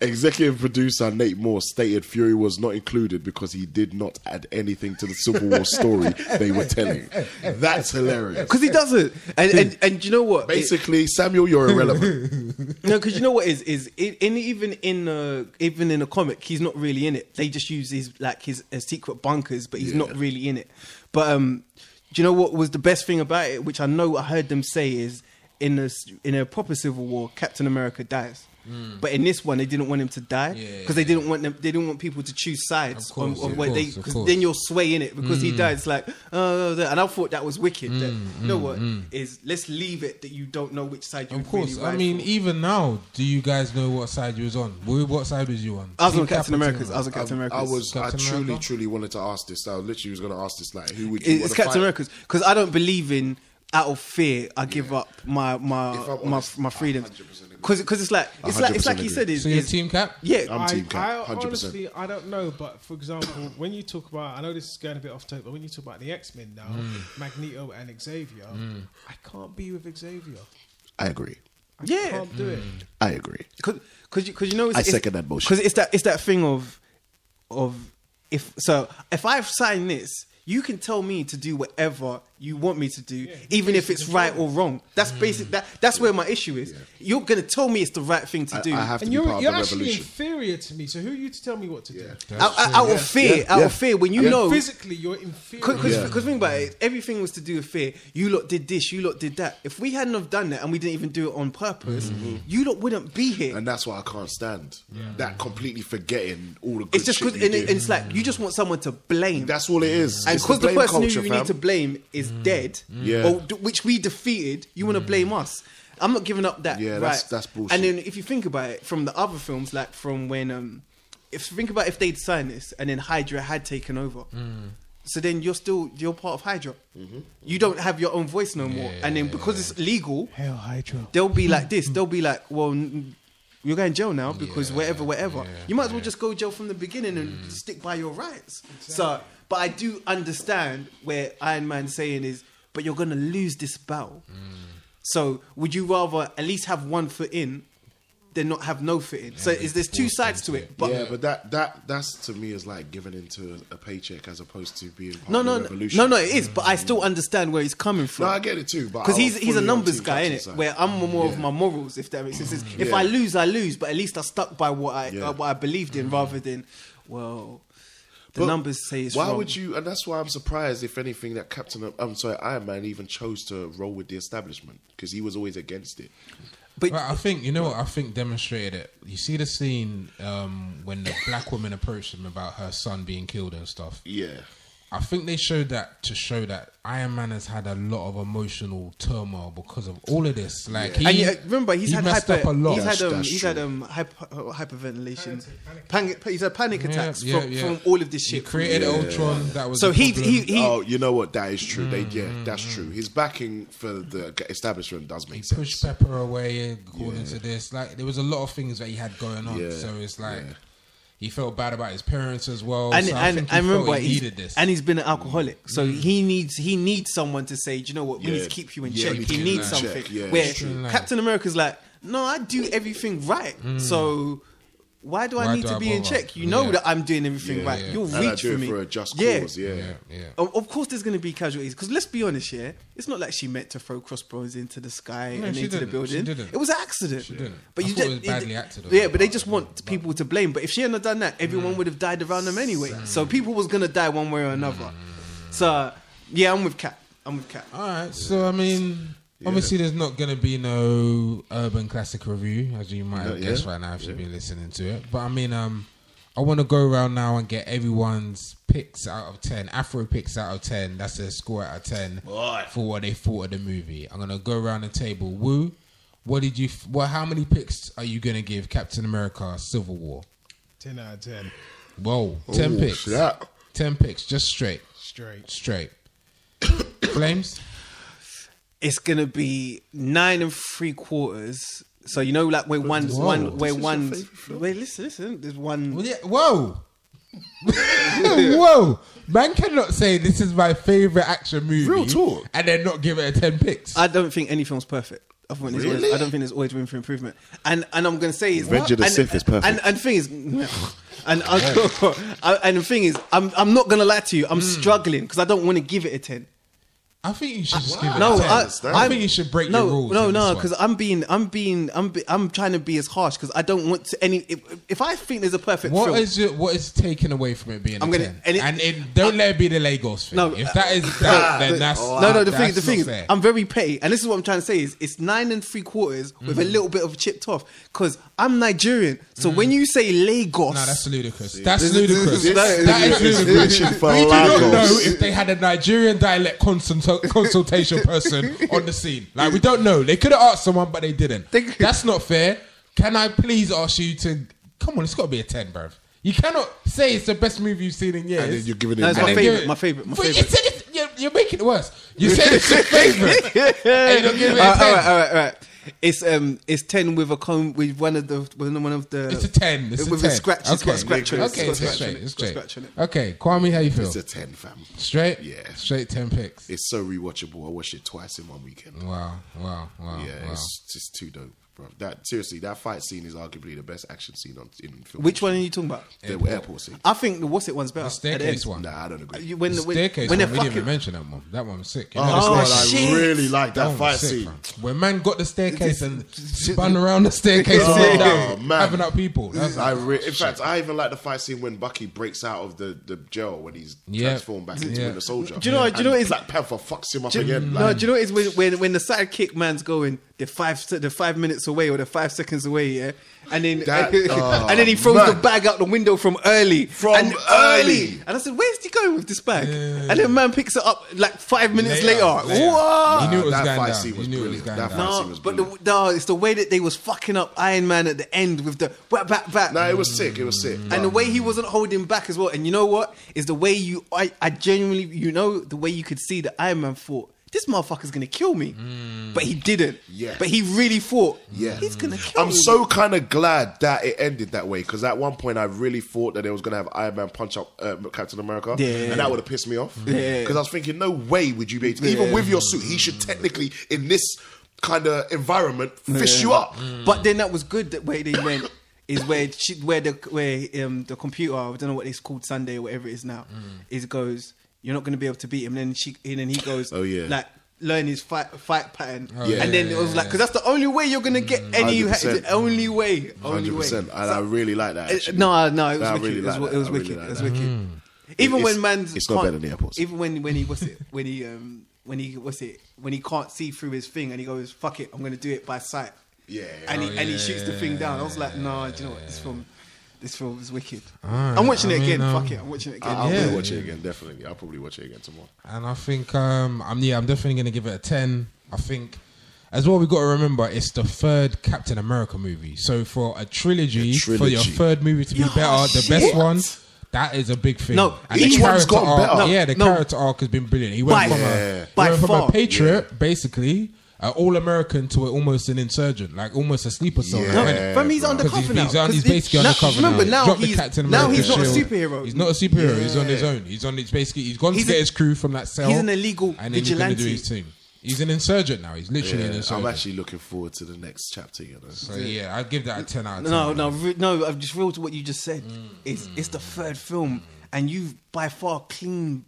S3: Executive producer Nate Moore stated Fury was not included because he did not add anything to the Civil War story they were telling. That's hilarious.
S6: Because he doesn't. And you know what?
S3: Basically, Samuel, you're irrelevant.
S6: No, because you know what even in a comic, he's not really in it. They just use his secret bunkers, but he's not really in it. But do you know what was the best thing about it, which I heard them say, is in a proper Civil War, Captain America dies. But in this one, they didn't want him to die because they didn't want people to choose sides because then you'll sway in it because he died. It's like and I thought that was wicked. That, you know what is? Let's leave it that you don't know which side you.
S5: Of course,
S6: really
S5: I mean, even now, do you guys know what side you was on? What side was you on?
S6: I was on Captain America's.
S3: I truly wanted to ask this. I literally was going to ask this. Like, who would you?
S6: It's Captain America's because I don't believe in. Out of fear, I give up my freedom. Because it's like you said.
S5: So you're Team Cap?
S6: Yeah,
S3: I'm Team Cap. 100%.
S7: Honestly, I don't know, but for example, when you talk about, I know this is going a bit off topic, but when you talk about the X-Men now, Magneto and Xavier, I can't be with Xavier.
S3: I agree.
S7: I can't do it.
S3: I agree.
S6: Because you know,
S3: I second that motion.
S6: Because it's that thing of if I've signed this, you can tell me to do whatever you want me to do, even if it's right or wrong. That's basic. That's where my issue is. Yeah. You're gonna tell me it's the right thing to do,
S3: I have to be part of the revolution.
S7: You're actually inferior to me. So who are you to tell me what to do?
S6: Out of fear, when you know
S7: physically you're inferior.
S6: Because think about it, everything was to do with fear. You lot did this, you lot did that. If we hadn't have done that and we didn't even do it on purpose, you lot wouldn't be here.
S3: And that's what I can't stand. That completely forgetting all the good
S6: it's just
S3: shit
S6: and it's like you just want someone to blame.
S3: That's all it is.
S6: And because the person who you need to blame is dead, or which we defeated, you want to blame us. I'm not giving up that.
S3: Yeah,
S6: right.
S3: that's bullshit.
S6: And then if you think about it, from the other films, like from when, if they'd signed this and then Hydra had taken over, so then you're part of Hydra. You don't have your own voice no more. And then because it's legal,
S7: Hell Hydra.
S6: They'll be like this. They'll be like, well, you're going to jail now because whatever. You might as well just go jail from the beginning and stick by your rights. Exactly. So, but I do understand where Iron Man's saying is, but you're going to lose this battle. So would you rather at least have one foot in than not have no foot in? So there's two sides to it. But
S3: but that's to me is like giving into a paycheck as opposed to being part of the revolution.
S6: No, it is. But I still understand where he's coming from.
S3: No, I get it too.
S6: Because he's a numbers guy, innit? Where I'm more of my morals, if that makes sense. If I lose, I lose. But at least I stuck by what I believed in, rather than the numbers say it's wrong.
S3: Why would you? And that's why I'm surprised, if anything, that Iron Man even chose to roll with the establishment, because he was always against it.
S6: But
S5: I think, you know what I think demonstrated it. You see the scene when the black woman approached him about her son being killed and stuff.
S3: Yeah.
S5: I think they showed that to show that Iron Man has had a lot of emotional turmoil because of all of this. Like,
S6: remember, he's had
S5: messed up a lot.
S6: He's had hyperventilation, he's had panic attacks from all of this shit.
S5: He created Ultron. That was
S6: so he.
S3: Oh, you know what? That is true. That's true. His backing for the establishment does make sense.
S5: He pushed Pepper away according to this. Like, there was a lot of things that he had going on.
S3: Yeah.
S5: So it's like. He felt bad about his parents as well.
S6: And
S5: so I think he
S6: remember,
S5: he needed this.
S6: And he's been an alcoholic. So he needs someone to say, do you know what, we need to keep you in check. He needs something. Where Captain America's like, no, I do everything right. So why do I need to be in check? You know that I'm doing everything right. You'll reach for me.
S3: For a just cause,
S6: Of course there's going to be casualties. Because let's be honest here, it's not like she meant to throw crossbows into the sky and into the building. It was an accident.
S5: She didn't.
S6: But
S5: I thought it was badly acted.
S6: But they just want people to blame. But if she hadn't done that, everyone would have died around them anyway. So people was going to die one way or another. So, I'm with Cap.
S5: Alright, so I mean... Obviously, there's not going to be no urban classic review, as you might have guessed right now if you've been listening to it. But I mean, I want to go around now and get everyone's picks out of 10. Afro picks out of 10. That's a score out of 10 for what they thought of the movie. I'm gonna go around the table. Woo, what did you? How many picks are you gonna give Captain America: Civil War?
S7: 10 out of 10.
S5: Whoa, 10 picks.
S3: Shit.
S5: 10 picks, just straight. Flames.
S6: It's gonna be 9 3/4. So you know, like where one. Wait, listen. There's one.
S5: Well, yeah, whoa. Whoa. Man cannot say this is my favourite action movie.
S3: Real talk.
S5: And then not give it a 10 picks.
S6: I don't think any film's perfect. I don't think there's always room for improvement. And I'm going to say is
S3: Revenge of the Sith is perfect.
S6: And the thing is, and the thing is, I'm not going to lie to you. I'm struggling because I don't want to give it a 10.
S5: I think you should just give it
S6: No,
S5: a 10. I think you should break your rules.
S6: No, because I'm trying to be as harsh because I don't want to any. If I think there's a perfect film,
S5: what is taken away from it being
S6: I'm
S5: a
S6: gonna
S5: 10? Don't let it be the Lagos thing.
S6: No,
S5: if that is that, then that's
S6: the thing is,
S5: fair.
S6: I'm very petty, and this is what I'm trying to say is it's 9 3/4 with a little bit of chipped off because I'm Nigerian. So when you say Lagos,
S5: no, that's ludicrous. That's ludicrous. That is
S3: ludicrous.
S5: We do not know if they had a Nigerian dialect consultation person on the scene. Like, we don't know. They could have asked someone, but they didn't. That's not fair. Can I please ask you to come on? It's got to be a 10, bruv. You cannot say it's the best movie you've seen in years.
S3: And then you're giving it.
S6: No, it's my favorite.
S5: You said you're making it worse. You said it's your favorite. And you don't give it a 10.
S6: All right. It's 10 with one of the.
S5: It's a 10. It's
S6: with
S5: a 10.
S6: a scratch. It's got a scratch on it.
S5: Okay, it's straight. Okay, Kwame, how you feel?
S3: It's a 10, fam.
S5: Straight?
S3: Yeah.
S5: Straight 10 picks.
S3: It's so rewatchable. I watched it twice in one weekend.
S5: Wow.
S3: Yeah, it's just too dope, bro. That fight scene is arguably the best action scene in film.
S6: Which one are you talking about?
S3: The airport scene.
S6: I think the What's It one's better.
S5: The staircase one.
S3: Nah, I don't agree.
S6: When
S5: The staircase one, we didn't even mention that one. That one was sick. You know
S3: Oh,
S5: the staircase?
S3: I really like that
S5: One
S3: fight
S5: was sick,
S3: scene.
S5: man. When man got the staircase and spun around the staircase and went down,
S3: man.
S5: having up people. That's
S3: In fact, I even like the fight scene when Bucky breaks out of the jail when he's transformed back into a soldier.
S6: Do you know what is
S3: Black Panther fucks him up again.
S6: No, do you know what is when the sidekick man's going, they're 5 minutes away or they're 5 seconds away, yeah? And then and then he throws the bag out the window from early. And I said, where's he going with this bag? And then man picks it up like 5 minutes later. What?
S5: He knew it was
S3: That
S5: going
S3: fight
S5: down.
S3: scene was
S5: He knew it was
S3: brilliant.
S5: going
S3: That
S5: down.
S3: fight scene
S6: No,
S3: was
S6: but
S3: brilliant.
S6: it's the way that they was fucking up Iron Man at the end with the back.
S3: No, it was sick. It was sick.
S6: And the way he wasn't holding back as well. And you know what? Is the way I genuinely, the way you could see that Iron Man thought, this motherfucker's going to kill me. But he didn't.
S3: Yeah.
S6: But he really thought,
S3: Yeah.
S6: he's going to kill me.
S3: I'm so kind of glad that it ended that way because at one point I really thought that they was going to have Iron Man punch up Captain America.
S6: Yeah.
S3: And that would have pissed me off.
S6: Yeah.
S3: Because I was thinking, no way would you be able to, even with your suit, he should technically, in this kind of environment, fish you up.
S6: But then that was good that way they went. Is where the computer, I don't know what it's called, Sunday or whatever it is now, is goes, you're not going to be able to beat him. And then he goes, like, learn his fight pattern. And then it was like, because that's the only way you're going to get any,
S3: 100%.
S6: the only way.
S3: 100%. And I really like that. Actually.
S6: No, it was
S3: I
S6: wicked.
S3: really like that.
S6: It was
S3: I really
S6: wicked.
S3: like
S6: It was
S3: that.
S6: wicked. Even when man's
S3: it's not better than the airports.
S6: Even when he can't see through his thing and he goes, fuck it, I'm going to do it by sight. And he shoots the thing down. I was like, nah, do you know what? This film is wicked. I'm watching it again. Fuck it, I'm watching it again.
S3: I'll probably watch it again. Definitely, I'll probably watch it again tomorrow.
S5: And I think I'm definitely going to give it a 10. I think as well, we've got to remember it's the third Captain America movie. So for a trilogy, for your third movie to be better, the best one, that is a big thing.
S6: No,
S5: and
S3: each one's gotten better.
S5: The character arc has been brilliant. He went from a patriot, basically, all-American to almost an insurgent, like almost a sleeper soldier.
S6: Fam, he's undercover now.
S5: He's basically undercover
S6: remember,
S5: now.
S6: now
S5: He's
S6: he's not a superhero.
S5: He's not a superhero. He's on his own. He's gone to get his crew from that cell.
S6: He's an illegal
S5: and then he's going to do
S6: vigilante.
S5: his thing. He's an insurgent now. He's literally an insurgent.
S3: I'm actually looking forward to the next chapter. You know.
S5: So yeah, I'd give that a 10 out of 10.
S6: No. I'm just real to what you just said. It's the third film, and you've by far clean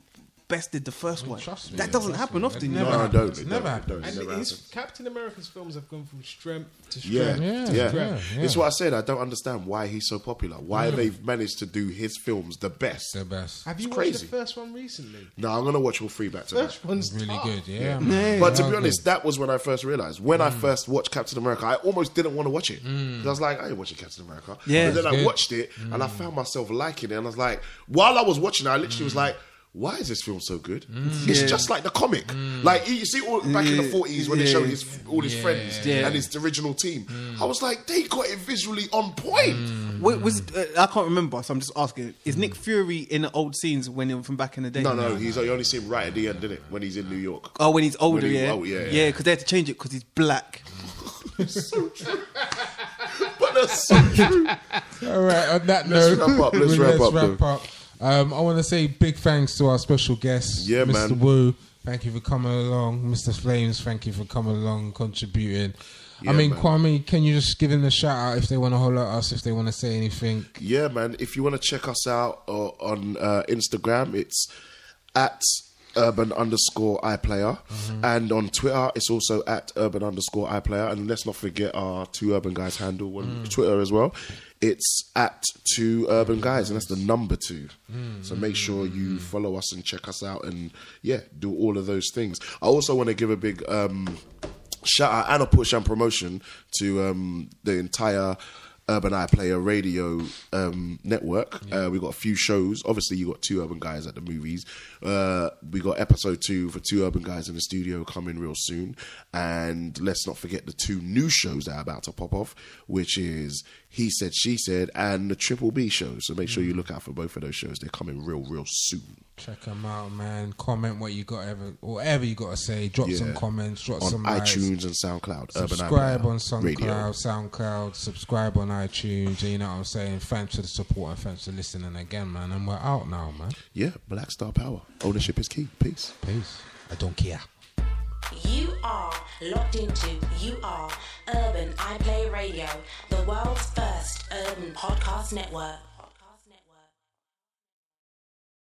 S6: bested the first one.
S5: Trust me,
S6: That doesn't happen often.
S5: Never
S3: No,
S5: It never happens.
S7: And Captain America's films have gone from strength to
S3: Yeah,
S7: strength.
S3: yeah. It's what I said. I don't understand why he's so popular. Why they've managed to do his films the best.
S5: The best.
S7: Have you
S3: It's
S7: watched
S3: crazy.
S7: the first one recently?
S3: No, I'm gonna watch all three back to back.
S7: First one's
S5: Really
S7: tough.
S5: good, man.
S3: But to be honest, that was when I first realized. When I first watched Captain America, I almost didn't want to watch it. 'Cause I was like, I ain't watching Captain America.
S6: Yeah.
S3: But then I
S5: good.
S3: watched it and I found myself liking it. And I was like, while I was watching it, I literally was like, why is this film so good? It's just like the comic. Like, you see back in the 40s when they showed all his friends and his original team. I was like, they got it visually on point.
S6: I can't remember, so I'm just asking. Is Nick Fury in the old scenes from back in the day?
S3: No, you only see him right at the end, didn't it? When he's in New York.
S6: Oh, when he's older,
S3: When he-
S6: yeah.
S3: oh, yeah.
S6: Yeah, because they had to change it because he's black.
S3: But that's so true.
S5: All right, on that
S3: Let's
S5: note,
S3: wrap up, let's wrap up.
S5: I want to say big thanks to our special guest,
S3: Yeah,
S5: Mr.
S3: man.
S5: Woo. Thank you for coming along. Mr. Flames, thank you for coming along, contributing.
S3: Yeah,
S5: I mean,
S3: man.
S5: Kwame, can you just give them a shout out if they want to holler at us, if they want to say anything?
S3: Yeah, man. If you want to check us out on Instagram, it's at urban_iPlayer. And on Twitter, it's also at urban_iPlayer. And let's not forget our Two Urban Guys handle on Twitter as well. It's at Two Urban Guys, and that's the number 2. So make sure you follow us and check us out and, do all of those things. I also want to give a big shout out and a push and promotion to the entire Urban iPlayer radio network. We got a few shows. Obviously, you got Two Urban Guys at the movies. We got episode 2 for Two Urban Guys in the studio coming real soon. And let's not forget the 2 new shows that are about to pop off, which is He Said, She Said, and the Triple B show. So make sure you look out for both of those shows. They're coming real soon.
S5: Check them out, man. Comment what you got, whatever you got to say. Drop some comments, drop
S3: on
S5: some likes.
S3: iTunes and SoundCloud.
S5: Subscribe on
S3: Radio.
S5: SoundCloud. Subscribe on iTunes. You know what I'm saying? Thanks for the support and thanks for listening again, man. And we're out now, man.
S3: Yeah, Black Star Power. Ownership is key. Peace.
S5: I don't care.
S1: You are locked into Urban iPlay Radio, the world's first urban podcast network.